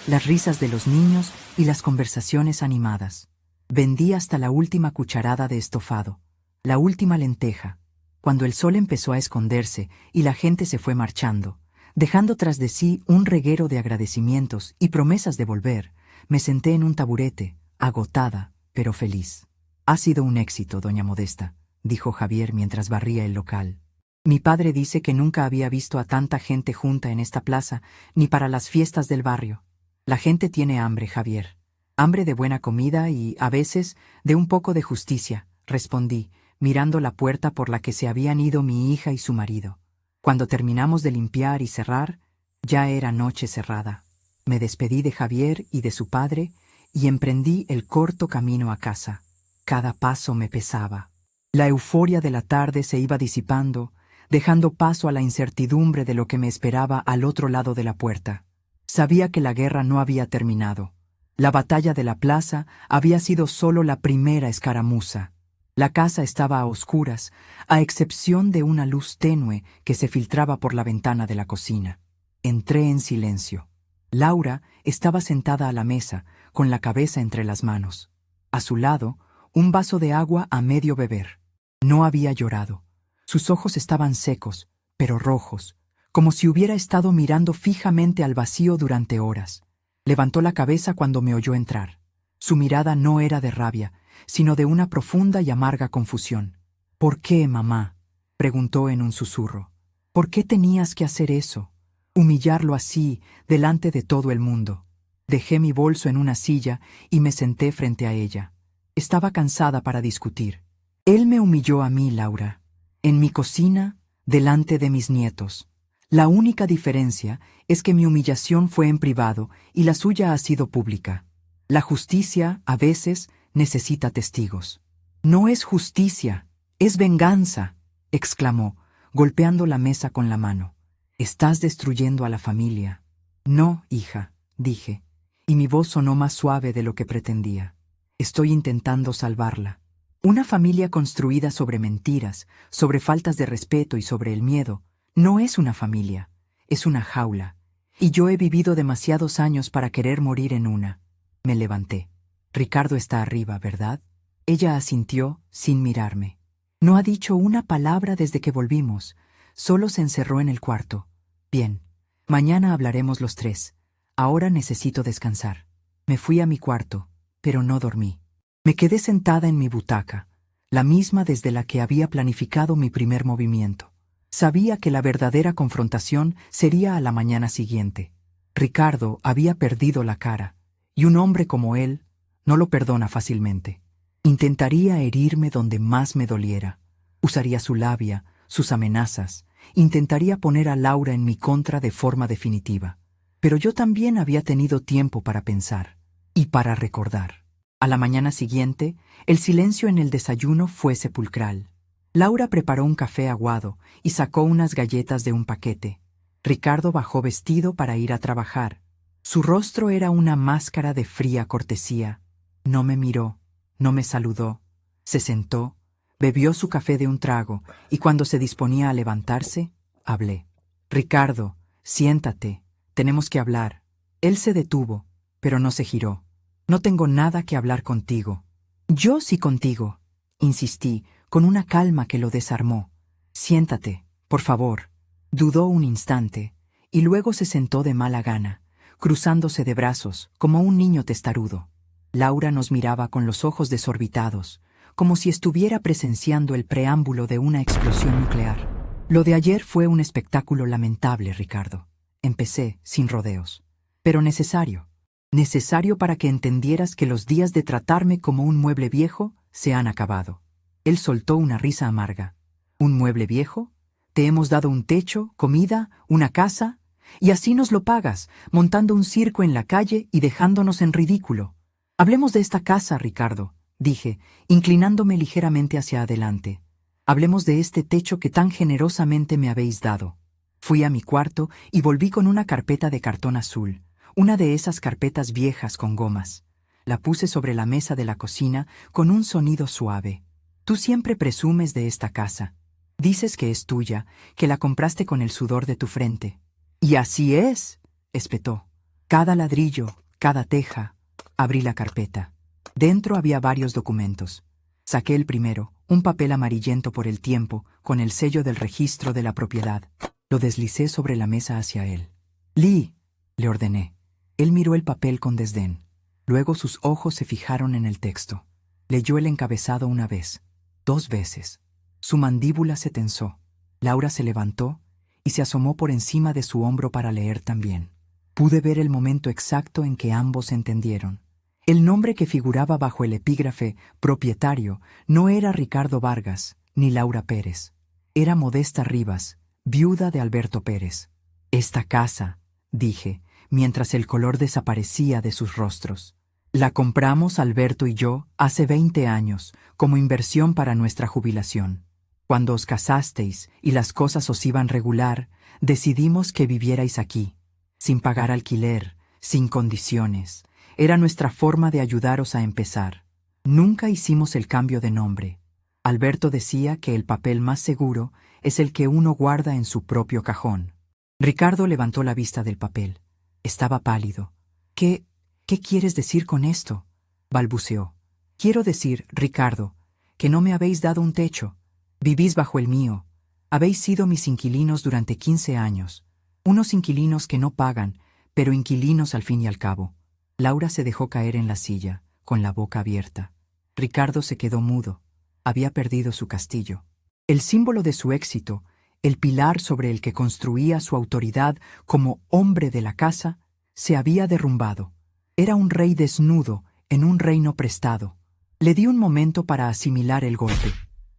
las risas de los niños y las conversaciones animadas. Vendí hasta la última cucharada de estofado, la última lenteja, cuando el sol empezó a esconderse y la gente se fue marchando, dejando tras de sí un reguero de agradecimientos y promesas de volver. Me senté en un taburete, agotada, pero feliz. «Ha sido un éxito, doña Modesta», dijo Javier mientras barría el local. «Mi padre dice que nunca había visto a tanta gente junta en esta plaza, ni para las fiestas del barrio. La gente tiene hambre, Javier. Hambre de buena comida y, a veces, de un poco de justicia», respondí, mirando la puerta por la que se habían ido mi hija y su marido. Cuando terminamos de limpiar y cerrar, ya era noche cerrada. Me despedí de Javier y de su padre y emprendí el corto camino a casa. Cada paso me pesaba. La euforia de la tarde se iba disipando, dejando paso a la incertidumbre de lo que me esperaba al otro lado de la puerta. Sabía que la guerra no había terminado. La batalla de la plaza había sido solo la primera escaramuza. La casa estaba a oscuras, a excepción de una luz tenue que se filtraba por la ventana de la cocina. Entré en silencio. Laura estaba sentada a la mesa, con la cabeza entre las manos. A su lado, un vaso de agua a medio beber. No había llorado. Sus ojos estaban secos, pero rojos, como si hubiera estado mirando fijamente al vacío durante horas. Levantó la cabeza cuando me oyó entrar. Su mirada no era de rabia, sino de una profunda y amarga confusión. «¿Por qué, mamá?», preguntó en un susurro. ¿Por qué tenías que hacer eso? Humillarlo así, delante de todo el mundo. Dejé mi bolso en una silla y me senté frente a ella. Estaba cansada para discutir. Él me humilló a mí, Laura. En mi cocina, delante de mis nietos. La única diferencia es que mi humillación fue en privado y la suya ha sido pública. La justicia, a veces, necesita testigos. No es justicia, es venganza, exclamó, golpeando la mesa con la mano. Estás destruyendo a la familia. No, hija, dije, y mi voz sonó más suave de lo que pretendía. Estoy intentando salvarla. Una familia construida sobre mentiras, sobre faltas de respeto y sobre el miedo, no es una familia, es una jaula. Y yo he vivido demasiados años para querer morir en una. Me levanté. Ricardo está arriba, ¿verdad? Ella asintió sin mirarme. No ha dicho una palabra desde que volvimos. Solo se encerró en el cuarto. Bien, mañana hablaremos los tres. Ahora necesito descansar. Me fui a mi cuarto, pero no dormí. Me quedé sentada en mi butaca, la misma desde la que había planificado mi primer movimiento. Sabía que la verdadera confrontación sería a la mañana siguiente. Ricardo había perdido la cara, y un hombre como él no lo perdona fácilmente. Intentaría herirme donde más me doliera. Usaría su labia, sus amenazas. Intentaría poner a Laura en mi contra de forma definitiva. Pero yo también había tenido tiempo para pensar y para recordar. A la mañana siguiente, el silencio en el desayuno fue sepulcral. Laura preparó un café aguado y sacó unas galletas de un paquete. Ricardo bajó vestido para ir a trabajar. Su rostro era una máscara de fría cortesía. No me miró, no me saludó. Se sentó, bebió su café de un trago y cuando se disponía a levantarse, hablé. Ricardo, siéntate, tenemos que hablar. Él se detuvo, pero no se giró. No tengo nada que hablar contigo. Yo sí contigo, insistí, con una calma que lo desarmó. Siéntate, por favor. Dudó un instante, y luego se sentó de mala gana, cruzándose de brazos, como un niño testarudo. Laura nos miraba con los ojos desorbitados, como si estuviera presenciando el preámbulo de una explosión nuclear. Lo de ayer fue un espectáculo lamentable, Ricardo. Empecé sin rodeos. Pero necesario. Necesario para que entendieras que los días de tratarme como un mueble viejo se han acabado. Él soltó una risa amarga. ¿Un mueble viejo? Te hemos dado un techo, comida, una casa, y así nos lo pagas, montando un circo en la calle y dejándonos en ridículo. Hablemos de esta casa, Ricardo, dije, inclinándome ligeramente hacia adelante. Hablemos de este techo que tan generosamente me habéis dado. Fui a mi cuarto y volví con una carpeta de cartón azul, una de esas carpetas viejas con gomas. La puse sobre la mesa de la cocina con un sonido suave. Tú siempre presumes de esta casa. Dices que es tuya, que la compraste con el sudor de tu frente. Y así es, espetó. Cada ladrillo, cada teja. Abrí la carpeta. Dentro había varios documentos. Saqué el primero, un papel amarillento por el tiempo, con el sello del registro de la propiedad. Lo deslicé sobre la mesa hacia él. Lee, le ordené. Él miró el papel con desdén. Luego sus ojos se fijaron en el texto. Leyó el encabezado una vez, 2 veces. Su mandíbula se tensó. Laura se levantó y se asomó por encima de su hombro para leer también. Pude ver el momento exacto en que ambos entendieron. El nombre que figuraba bajo el epígrafe propietario no era Ricardo Vargas ni Laura Pérez. Era Modesta Rivas, viuda de Alberto Pérez. Esta casa, dije, mientras el color desaparecía de sus rostros. La compramos Alberto y yo hace 20 años, como inversión para nuestra jubilación. Cuando os casasteis y las cosas os iban regular, decidimos que vivierais aquí, sin pagar alquiler, sin condiciones. Era nuestra forma de ayudaros a empezar. Nunca hicimos el cambio de nombre. Alberto decía que el papel más seguro es el que uno guarda en su propio cajón. Ricardo levantó la vista del papel. Estaba pálido. ¿Qué quieres decir con esto?, balbuceó. Quiero decir, Ricardo, que no me habéis dado un techo. Vivís bajo el mío. Habéis sido mis inquilinos durante 15 años. Unos inquilinos que no pagan, pero inquilinos al fin y al cabo. Laura se dejó caer en la silla, con la boca abierta. Ricardo se quedó mudo. Había perdido su castillo. El símbolo de su éxito El pilar sobre el que construía su autoridad como hombre de la casa se había derrumbado. Era un rey desnudo en un reino prestado. Le di un momento para asimilar el golpe.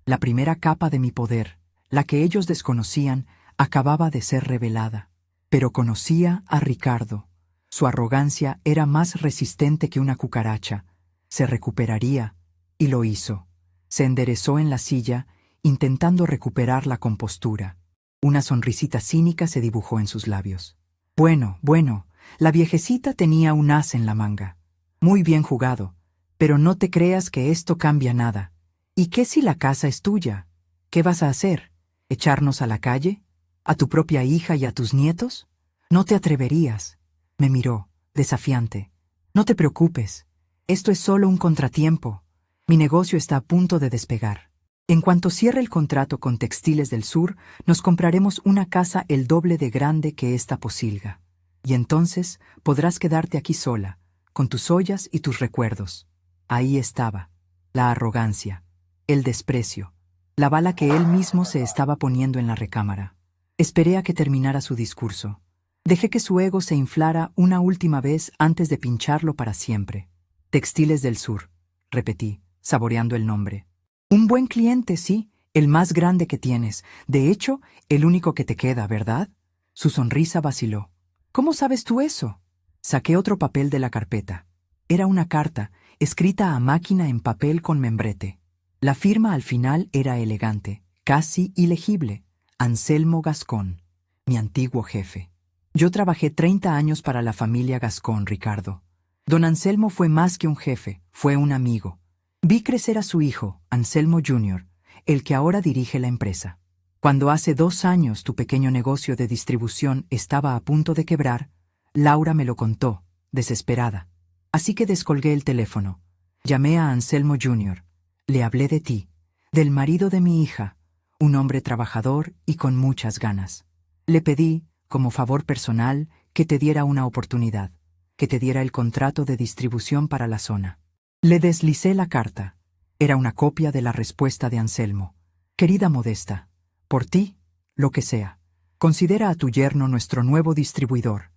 La primera capa de mi poder, la que ellos desconocían, acababa de ser revelada. Pero conocía a Ricardo. Su arrogancia era más resistente que una cucaracha. Se recuperaría, y lo hizo. Se enderezó en la silla, intentando recuperar la compostura. Una sonrisita cínica se dibujó en sus labios. Bueno, la viejecita tenía un as en la manga. Muy bien jugado, pero no te creas que esto cambia nada. ¿Y qué si la casa es tuya? ¿Qué vas a hacer? ¿Echarnos a la calle? ¿A tu propia hija y a tus nietos? No te atreverías. Me miró, desafiante. No te preocupes. Esto es solo un contratiempo. Mi negocio está a punto de despegar. En cuanto cierre el contrato con Textiles del Sur, nos compraremos una casa el doble de grande que esta posilga. Y entonces podrás quedarte aquí sola, con tus ollas y tus recuerdos. Ahí estaba, la arrogancia, el desprecio, la bala que él mismo se estaba poniendo en la recámara. Esperé a que terminara su discurso. Dejé que su ego se inflara una última vez antes de pincharlo para siempre. Textiles del Sur, repetí, saboreando el nombre. Un buen cliente, sí, el más grande que tienes. De hecho, el único que te queda, ¿verdad? Su sonrisa vaciló. ¿Cómo sabes tú eso? Saqué otro papel de la carpeta. Era una carta, escrita a máquina en papel con membrete. La firma al final era elegante, casi ilegible. Anselmo Gascón, mi antiguo jefe. Yo trabajé 30 años para la familia Gascón, Ricardo. Don Anselmo fue más que un jefe, fue un amigo. Vi crecer a su hijo, Anselmo Jr., el que ahora dirige la empresa. Cuando hace 2 años tu pequeño negocio de distribución estaba a punto de quebrar, Laura me lo contó, desesperada. Así que descolgué el teléfono. Llamé a Anselmo Jr. Le hablé de ti, del marido de mi hija, un hombre trabajador y con muchas ganas. Le pedí, como favor personal, que te diera una oportunidad, que te diera el contrato de distribución para la zona. Le deslicé la carta. Era una copia de la respuesta de Anselmo. Querida Modesta, por ti, lo que sea. Considera a tu yerno nuestro nuevo distribuidor.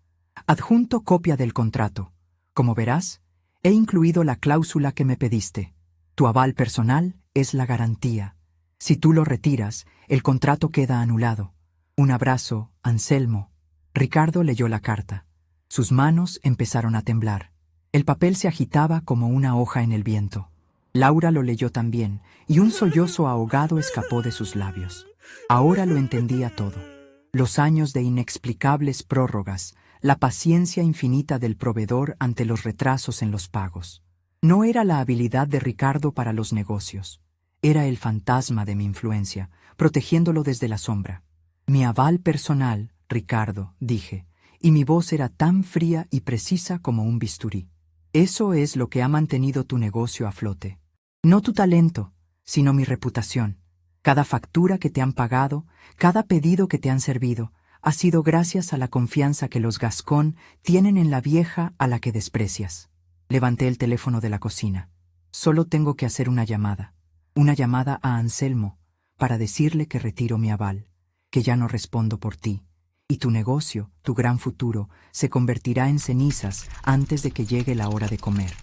Adjunto copia del contrato. Como verás, he incluido la cláusula que me pediste. Tu aval personal es la garantía. Si tú lo retiras, el contrato queda anulado. Un abrazo, Anselmo. Ricardo leyó la carta. Sus manos empezaron a temblar. El papel se agitaba como una hoja en el viento. Laura lo leyó también, y un sollozo ahogado escapó de sus labios. Ahora lo entendía todo. Los años de inexplicables prórrogas, la paciencia infinita del proveedor ante los retrasos en los pagos. No era la habilidad de Ricardo para los negocios. Era el fantasma de mi influencia, protegiéndolo desde la sombra. Mi aval personal, Ricardo, dije, y mi voz era tan fría y precisa como un bisturí. Eso es lo que ha mantenido tu negocio a flote. No tu talento, sino mi reputación. Cada factura que te han pagado, cada pedido que te han servido, ha sido gracias a la confianza que los Gascón tienen en la vieja a la que desprecias. Levanté el teléfono de la cocina. Solo tengo que hacer una llamada a Anselmo, para decirle que retiro mi aval, que ya no respondo por ti, y tu negocio, tu gran futuro, se convertirá en cenizas antes de que llegue la hora de comer.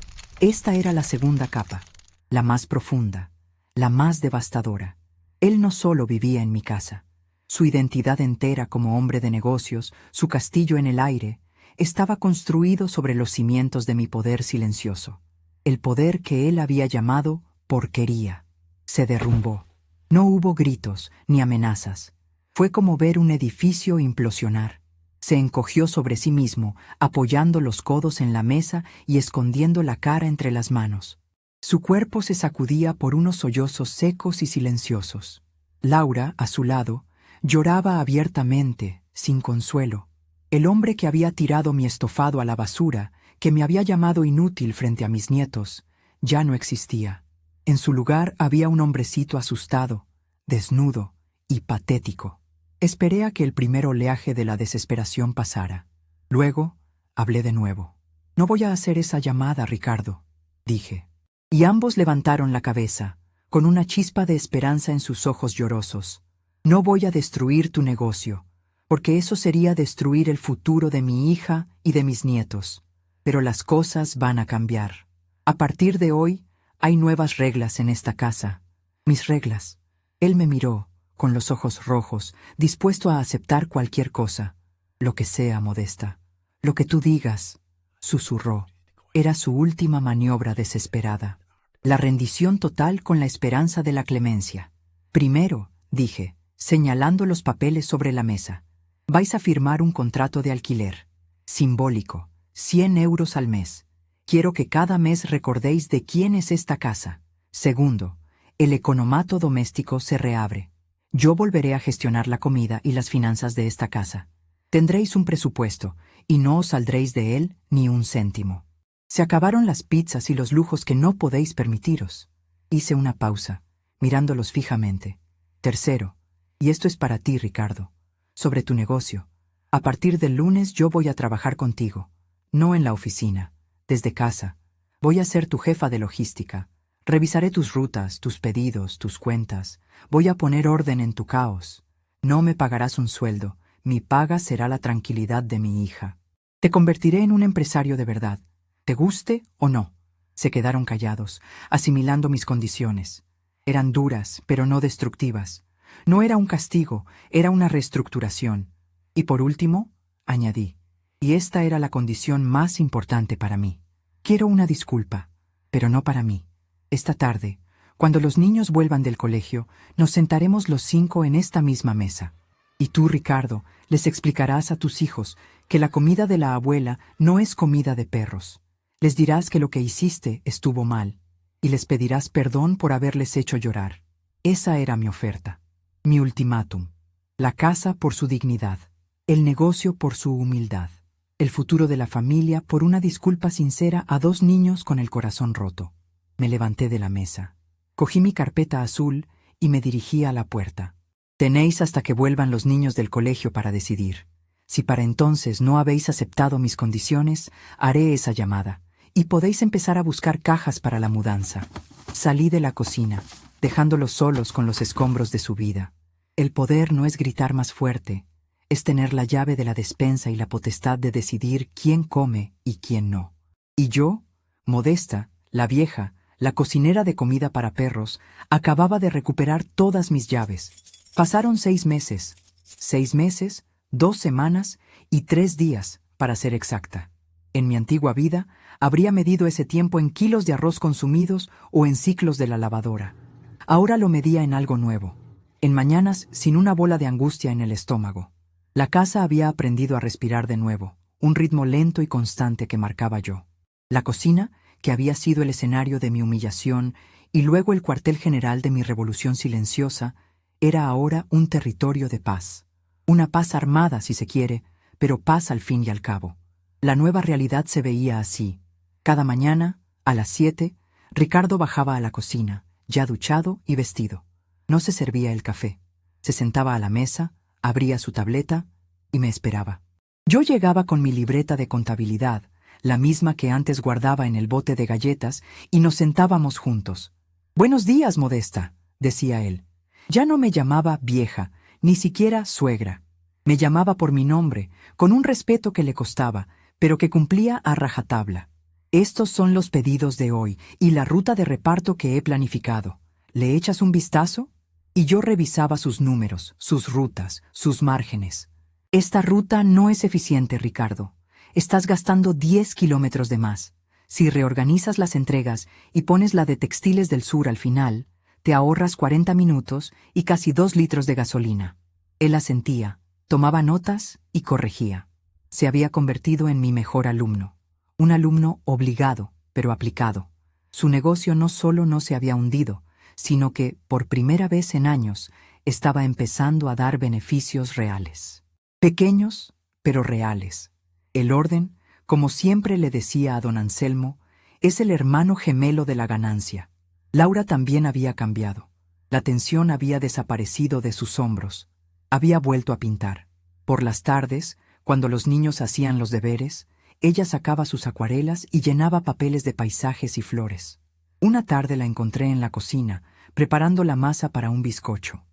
Esta era la segunda capa, la más profunda, la más devastadora. Él no solo vivía en mi casa. Su identidad entera como hombre de negocios, su castillo en el aire, estaba construido sobre los cimientos de mi poder silencioso. El poder que él había llamado porquería. Se derrumbó. No hubo gritos ni amenazas. Fue como ver un edificio implosionar. Se encogió sobre sí mismo, apoyando los codos en la mesa y escondiendo la cara entre las manos. Su cuerpo se sacudía por unos sollozos secos y silenciosos. Laura, a su lado, lloraba abiertamente, sin consuelo. El hombre que había tirado mi estofado a la basura, que me había llamado inútil frente a mis nietos, ya no existía. En su lugar había un hombrecito asustado, desnudo y patético. Esperé a que el primer oleaje de la desesperación pasara. Luego, hablé de nuevo. No voy a hacer esa llamada, Ricardo, dije. Y ambos levantaron la cabeza, con una chispa de esperanza en sus ojos llorosos. No voy a destruir tu negocio, porque eso sería destruir el futuro de mi hija y de mis nietos. Pero las cosas van a cambiar. A partir de hoy, hay nuevas reglas en esta casa. Mis reglas. Él me miró, con los ojos rojos, dispuesto a aceptar cualquier cosa. Lo que sea, Modesta. Lo que tú digas, susurró. Era su última maniobra desesperada. La rendición total con la esperanza de la clemencia. Primero, dije, señalando los papeles sobre la mesa, vais a firmar un contrato de alquiler. Simbólico, 100 euros al mes. Quiero que cada mes recordéis de quién es esta casa. Segundo, el economato doméstico se reabre. Yo volveré a gestionar la comida y las finanzas de esta casa. Tendréis un presupuesto, y no os saldréis de él ni un céntimo. Se acabaron las pizzas y los lujos que no podéis permitiros. Hice una pausa, mirándolos fijamente. Tercero, y esto es para ti, Ricardo, sobre tu negocio. A partir del lunes yo voy a trabajar contigo, no en la oficina, desde casa. Voy a ser tu jefa de logística. Revisaré tus rutas, tus pedidos, tus cuentas. Voy a poner orden en tu caos. No me pagarás un sueldo. Mi paga será la tranquilidad de mi hija. Te convertiré en un empresario de verdad, te guste o no. Se quedaron callados, asimilando mis condiciones. Eran duras, pero no destructivas. No era un castigo, era una reestructuración. Y por último, añadí, y esta era la condición más importante para mí. Quiero una disculpa, pero no para mí. Esta tarde, cuando los niños vuelvan del colegio, nos sentaremos los 5 en esta misma mesa. Y tú, Ricardo, les explicarás a tus hijos que la comida de la abuela no es comida de perros. Les dirás que lo que hiciste estuvo mal, y les pedirás perdón por haberles hecho llorar. Esa era mi oferta, mi ultimátum. La casa por su dignidad, el negocio por su humildad, el futuro de la familia por una disculpa sincera a 2 niños con el corazón roto. Me levanté de la mesa, cogí mi carpeta azul y me dirigí a la puerta. Tenéis hasta que vuelvan los niños del colegio para decidir. Si para entonces no habéis aceptado mis condiciones, haré esa llamada, y podéis empezar a buscar cajas para la mudanza. Salí de la cocina, dejándolos solos con los escombros de su vida. El poder no es gritar más fuerte, es tener la llave de la despensa y la potestad de decidir quién come y quién no. Y yo, Modesta, la vieja, la cocinera de comida para perros, acababa de recuperar todas mis llaves. Pasaron 6 meses. 6 meses, 2 semanas y 3 días, para ser exacta. En mi antigua vida, habría medido ese tiempo en kilos de arroz consumidos o en ciclos de la lavadora. Ahora lo medía en algo nuevo, en mañanas sin una bola de angustia en el estómago. La casa había aprendido a respirar de nuevo, un ritmo lento y constante que marcaba yo. La cocina, que había sido el escenario de mi humillación y luego el cuartel general de mi revolución silenciosa, era ahora un territorio de paz. Una paz armada, si se quiere, pero paz al fin y al cabo. La nueva realidad se veía así. Cada mañana, a las 7, Ricardo bajaba a la cocina, ya duchado y vestido. No se servía el café. Se sentaba a la mesa, abría su tableta y me esperaba. Yo llegaba con mi libreta de contabilidad, la misma que antes guardaba en el bote de galletas, y nos sentábamos juntos. «Buenos días, Modesta», decía él. Ya no me llamaba vieja, ni siquiera suegra. Me llamaba por mi nombre, con un respeto que le costaba, pero que cumplía a rajatabla. Estos son los pedidos de hoy y la ruta de reparto que he planificado. ¿Le echas un vistazo? Y yo revisaba sus números, sus rutas, sus márgenes. Esta ruta no es eficiente, Ricardo. Estás gastando 10 kilómetros de más. Si reorganizas las entregas y pones la de Textiles del Sur al final, te ahorras 40 minutos y casi 2 litros de gasolina. Él asentía, tomaba notas y corregía. Se había convertido en mi mejor alumno. Un alumno obligado, pero aplicado. Su negocio no solo no se había hundido, sino que, por primera vez en años, estaba empezando a dar beneficios reales. Pequeños, pero reales. El orden, como siempre le decía a don Anselmo, es el hermano gemelo de la ganancia. Laura también había cambiado. La tensión había desaparecido de sus hombros. Había vuelto a pintar. Por las tardes, cuando los niños hacían los deberes, ella sacaba sus acuarelas y llenaba papeles de paisajes y flores. Una tarde la encontré en la cocina, preparando la masa para un bizcocho.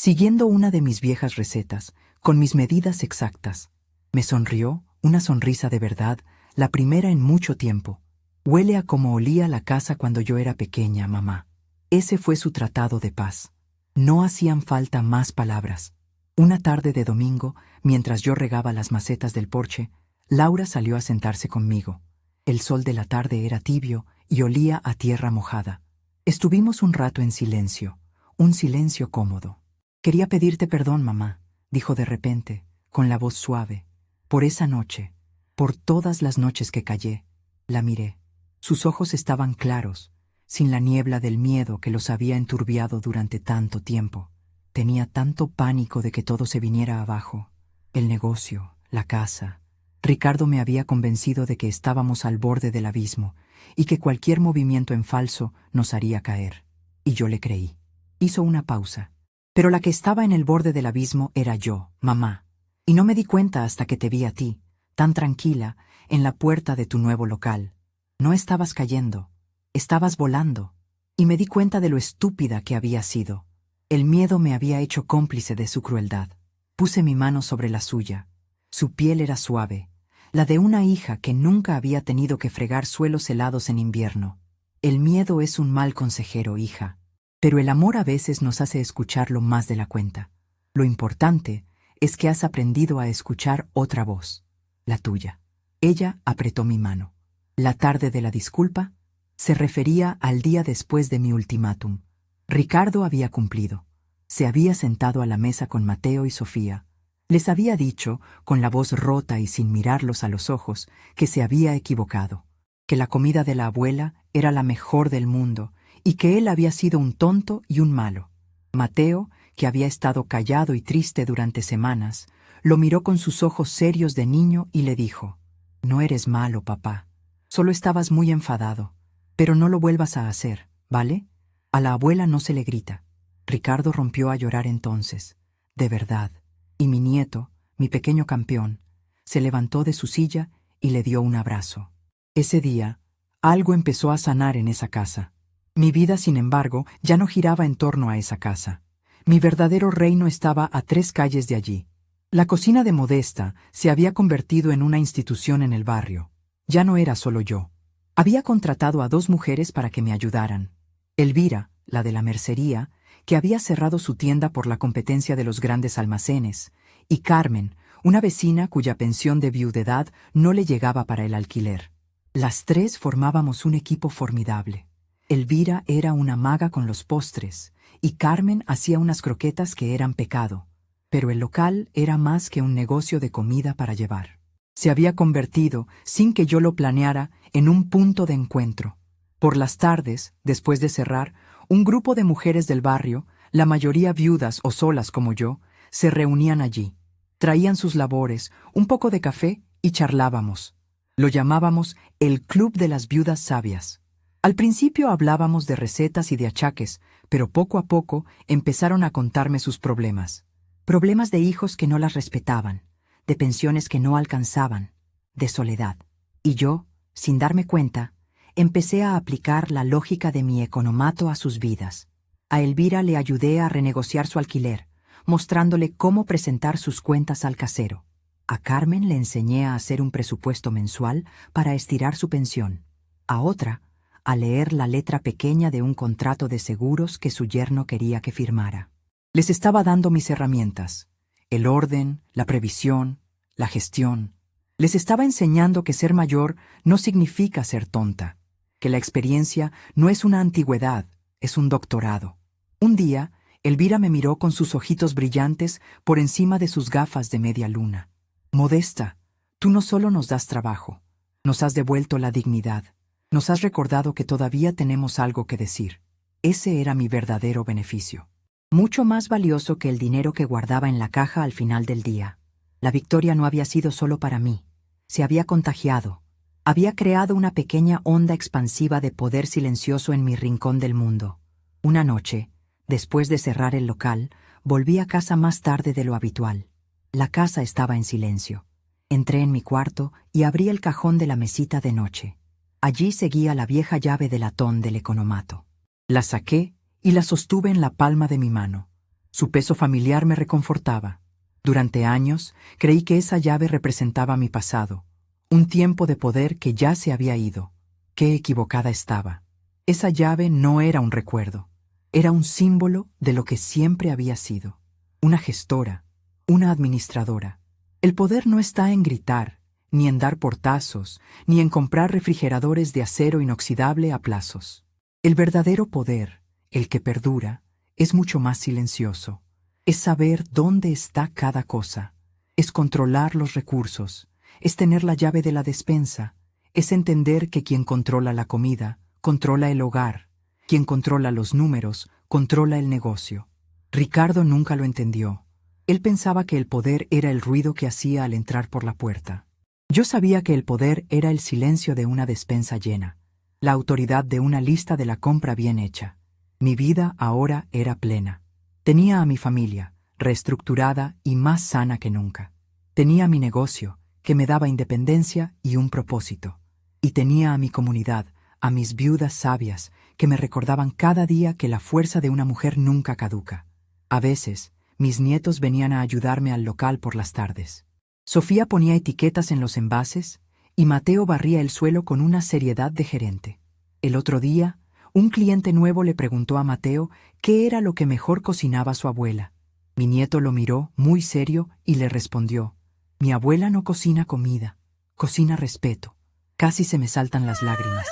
siguiendo una de mis viejas recetas, con mis medidas exactas. Me sonrió, una sonrisa de verdad, la primera en mucho tiempo. Huele a como olía la casa cuando yo era pequeña, mamá. Ese fue su tratado de paz. No hacían falta más palabras. Una tarde de domingo, mientras yo regaba las macetas del porche, Laura salió a sentarse conmigo. El sol de la tarde era tibio y olía a tierra mojada. Estuvimos un rato en silencio, un silencio cómodo. Quería pedirte perdón, mamá, dijo de repente, con la voz suave, por esa noche, por todas las noches que callé. La miré. Sus ojos estaban claros, sin la niebla del miedo que los había enturbiado durante tanto tiempo. Tenía tanto pánico de que todo se viniera abajo. El negocio, la casa. Ricardo me había convencido de que estábamos al borde del abismo y que cualquier movimiento en falso nos haría caer. Y yo le creí. Hizo una pausa. Pero la que estaba en el borde del abismo era yo, mamá. Y no me di cuenta hasta que te vi a ti, tan tranquila, en la puerta de tu nuevo local. No estabas cayendo, estabas volando. Y me di cuenta de lo estúpida que había sido. El miedo me había hecho cómplice de su crueldad. Puse mi mano sobre la suya. Su piel era suave, la de una hija que nunca había tenido que fregar suelos helados en invierno. El miedo es un mal consejero, hija. Pero el amor a veces nos hace escucharlo más de la cuenta. Lo importante es que has aprendido a escuchar otra voz, la tuya. Ella apretó mi mano. La tarde de la disculpa se refería al día después de mi ultimátum. Ricardo había cumplido. Se había sentado a la mesa con Mateo y Sofía. Les había dicho, con la voz rota y sin mirarlos a los ojos, que se había equivocado, que la comida de la abuela era la mejor del mundo y que él había sido un tonto y un malo. Mateo, que había estado callado y triste durante semanas, lo miró con sus ojos serios de niño y le dijo: «No eres malo, papá. Solo estabas muy enfadado. Pero no lo vuelvas a hacer, ¿vale? A la abuela no se le grita». Ricardo rompió a llorar entonces, de verdad, y mi nieto, mi pequeño campeón, se levantó de su silla y le dio un abrazo. Ese día, algo empezó a sanar en esa casa. Mi vida, sin embargo, ya no giraba en torno a esa casa. Mi verdadero reino estaba a 3 calles de allí. La cocina de Modesta se había convertido en una institución en el barrio. Ya no era solo yo. Había contratado a 2 mujeres para que me ayudaran. Elvira, la de la mercería, que había cerrado su tienda por la competencia de los grandes almacenes, y Carmen, una vecina cuya pensión de viudedad no le llegaba para el alquiler. Las 3 formábamos un equipo formidable. Elvira era una maga con los postres, y Carmen hacía unas croquetas que eran pecado. Pero el local era más que un negocio de comida para llevar. Se había convertido, sin que yo lo planeara, en un punto de encuentro. Por las tardes, después de cerrar, un grupo de mujeres del barrio, la mayoría viudas o solas como yo, se reunían allí. Traían sus labores, un poco de café y charlábamos. Lo llamábamos el Club de las Viudas Sabias. Al principio hablábamos de recetas y de achaques, pero poco a poco empezaron a contarme sus problemas. Problemas de hijos que no las respetaban, de pensiones que no alcanzaban, de soledad. Y yo, sin darme cuenta, empecé a aplicar la lógica de mi economato a sus vidas. A Elvira le ayudé a renegociar su alquiler, mostrándole cómo presentar sus cuentas al casero. A Carmen le enseñé a hacer un presupuesto mensual para estirar su pensión. A otra, a leer la letra pequeña de un contrato de seguros que su yerno quería que firmara. Les estaba dando mis herramientas: el orden, la previsión, la gestión. Les estaba enseñando que ser mayor no significa ser tonta, que la experiencia no es una antigüedad, es un doctorado. Un día, Elvira me miró con sus ojitos brillantes por encima de sus gafas de media luna. «Modesta, tú no solo nos das trabajo, nos has devuelto la dignidad, nos has recordado que todavía tenemos algo que decir». Ese era mi verdadero beneficio. Mucho más valioso que el dinero que guardaba en la caja al final del día. La victoria no había sido solo para mí. Se había contagiado. Había creado una pequeña onda expansiva de poder silencioso en mi rincón del mundo. Una noche, después de cerrar el local, volví a casa más tarde de lo habitual. La casa estaba en silencio. Entré en mi cuarto y abrí el cajón de la mesita de noche. Allí seguía la vieja llave de latón del economato. La saqué y la sostuve en la palma de mi mano. Su peso familiar me reconfortaba. Durante años creí que esa llave representaba mi pasado, un tiempo de poder que ya se había ido. Qué equivocada estaba. Esa llave no era un recuerdo, era un símbolo de lo que siempre había sido. Una gestora, una administradora. El poder no está en gritar, ni en dar portazos, ni en comprar refrigeradores de acero inoxidable a plazos. El verdadero poder, el que perdura, es mucho más silencioso. Es saber dónde está cada cosa. Es controlar los recursos. Es tener la llave de la despensa. Es entender que quien controla la comida, controla el hogar. Quien controla los números, controla el negocio. Ricardo nunca lo entendió. Él pensaba que el poder era el ruido que hacía al entrar por la puerta. Yo sabía que el poder era el silencio de una despensa llena, la autoridad de una lista de la compra bien hecha. Mi vida ahora era plena. Tenía a mi familia, reestructurada y más sana que nunca. Tenía mi negocio, que me daba independencia y un propósito. Y tenía a mi comunidad, a mis viudas sabias, que me recordaban cada día que la fuerza de una mujer nunca caduca. A veces, mis nietos venían a ayudarme al local por las tardes. Sofía ponía etiquetas en los envases y Mateo barría el suelo con una seriedad de gerente. El otro día, un cliente nuevo le preguntó a Mateo qué era lo que mejor cocinaba su abuela. Mi nieto lo miró muy serio y le respondió: «Mi abuela no cocina comida, cocina respeto». Casi se me saltan las lágrimas.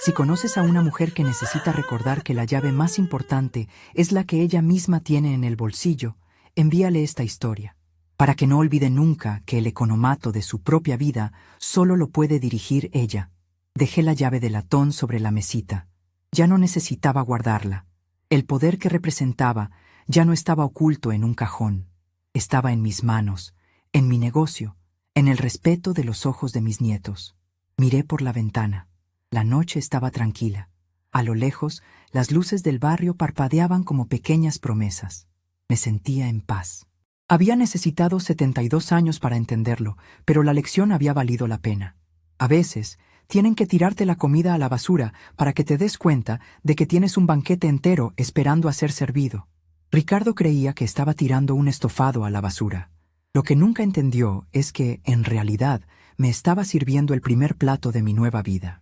Si conoces a una mujer que necesita recordar que la llave más importante es la que ella misma tiene en el bolsillo, envíale esta historia, para que no olvide nunca que el economato de su propia vida solo lo puede dirigir ella. Dejé la llave de latón sobre la mesita. Ya no necesitaba guardarla. El poder que representaba ya no estaba oculto en un cajón. Estaba en mis manos, en mi negocio, en el respeto de los ojos de mis nietos. Miré por la ventana. La noche estaba tranquila. A lo lejos, las luces del barrio parpadeaban como pequeñas promesas. Me sentía en paz. Había necesitado 72 años para entenderlo, pero la lección había valido la pena. A veces, tienen que tirarte la comida a la basura para que te des cuenta de que tienes un banquete entero esperando a ser servido. Ricardo creía que estaba tirando un estofado a la basura. Lo que nunca entendió es que, en realidad, me estaba sirviendo el primer plato de mi nueva vida.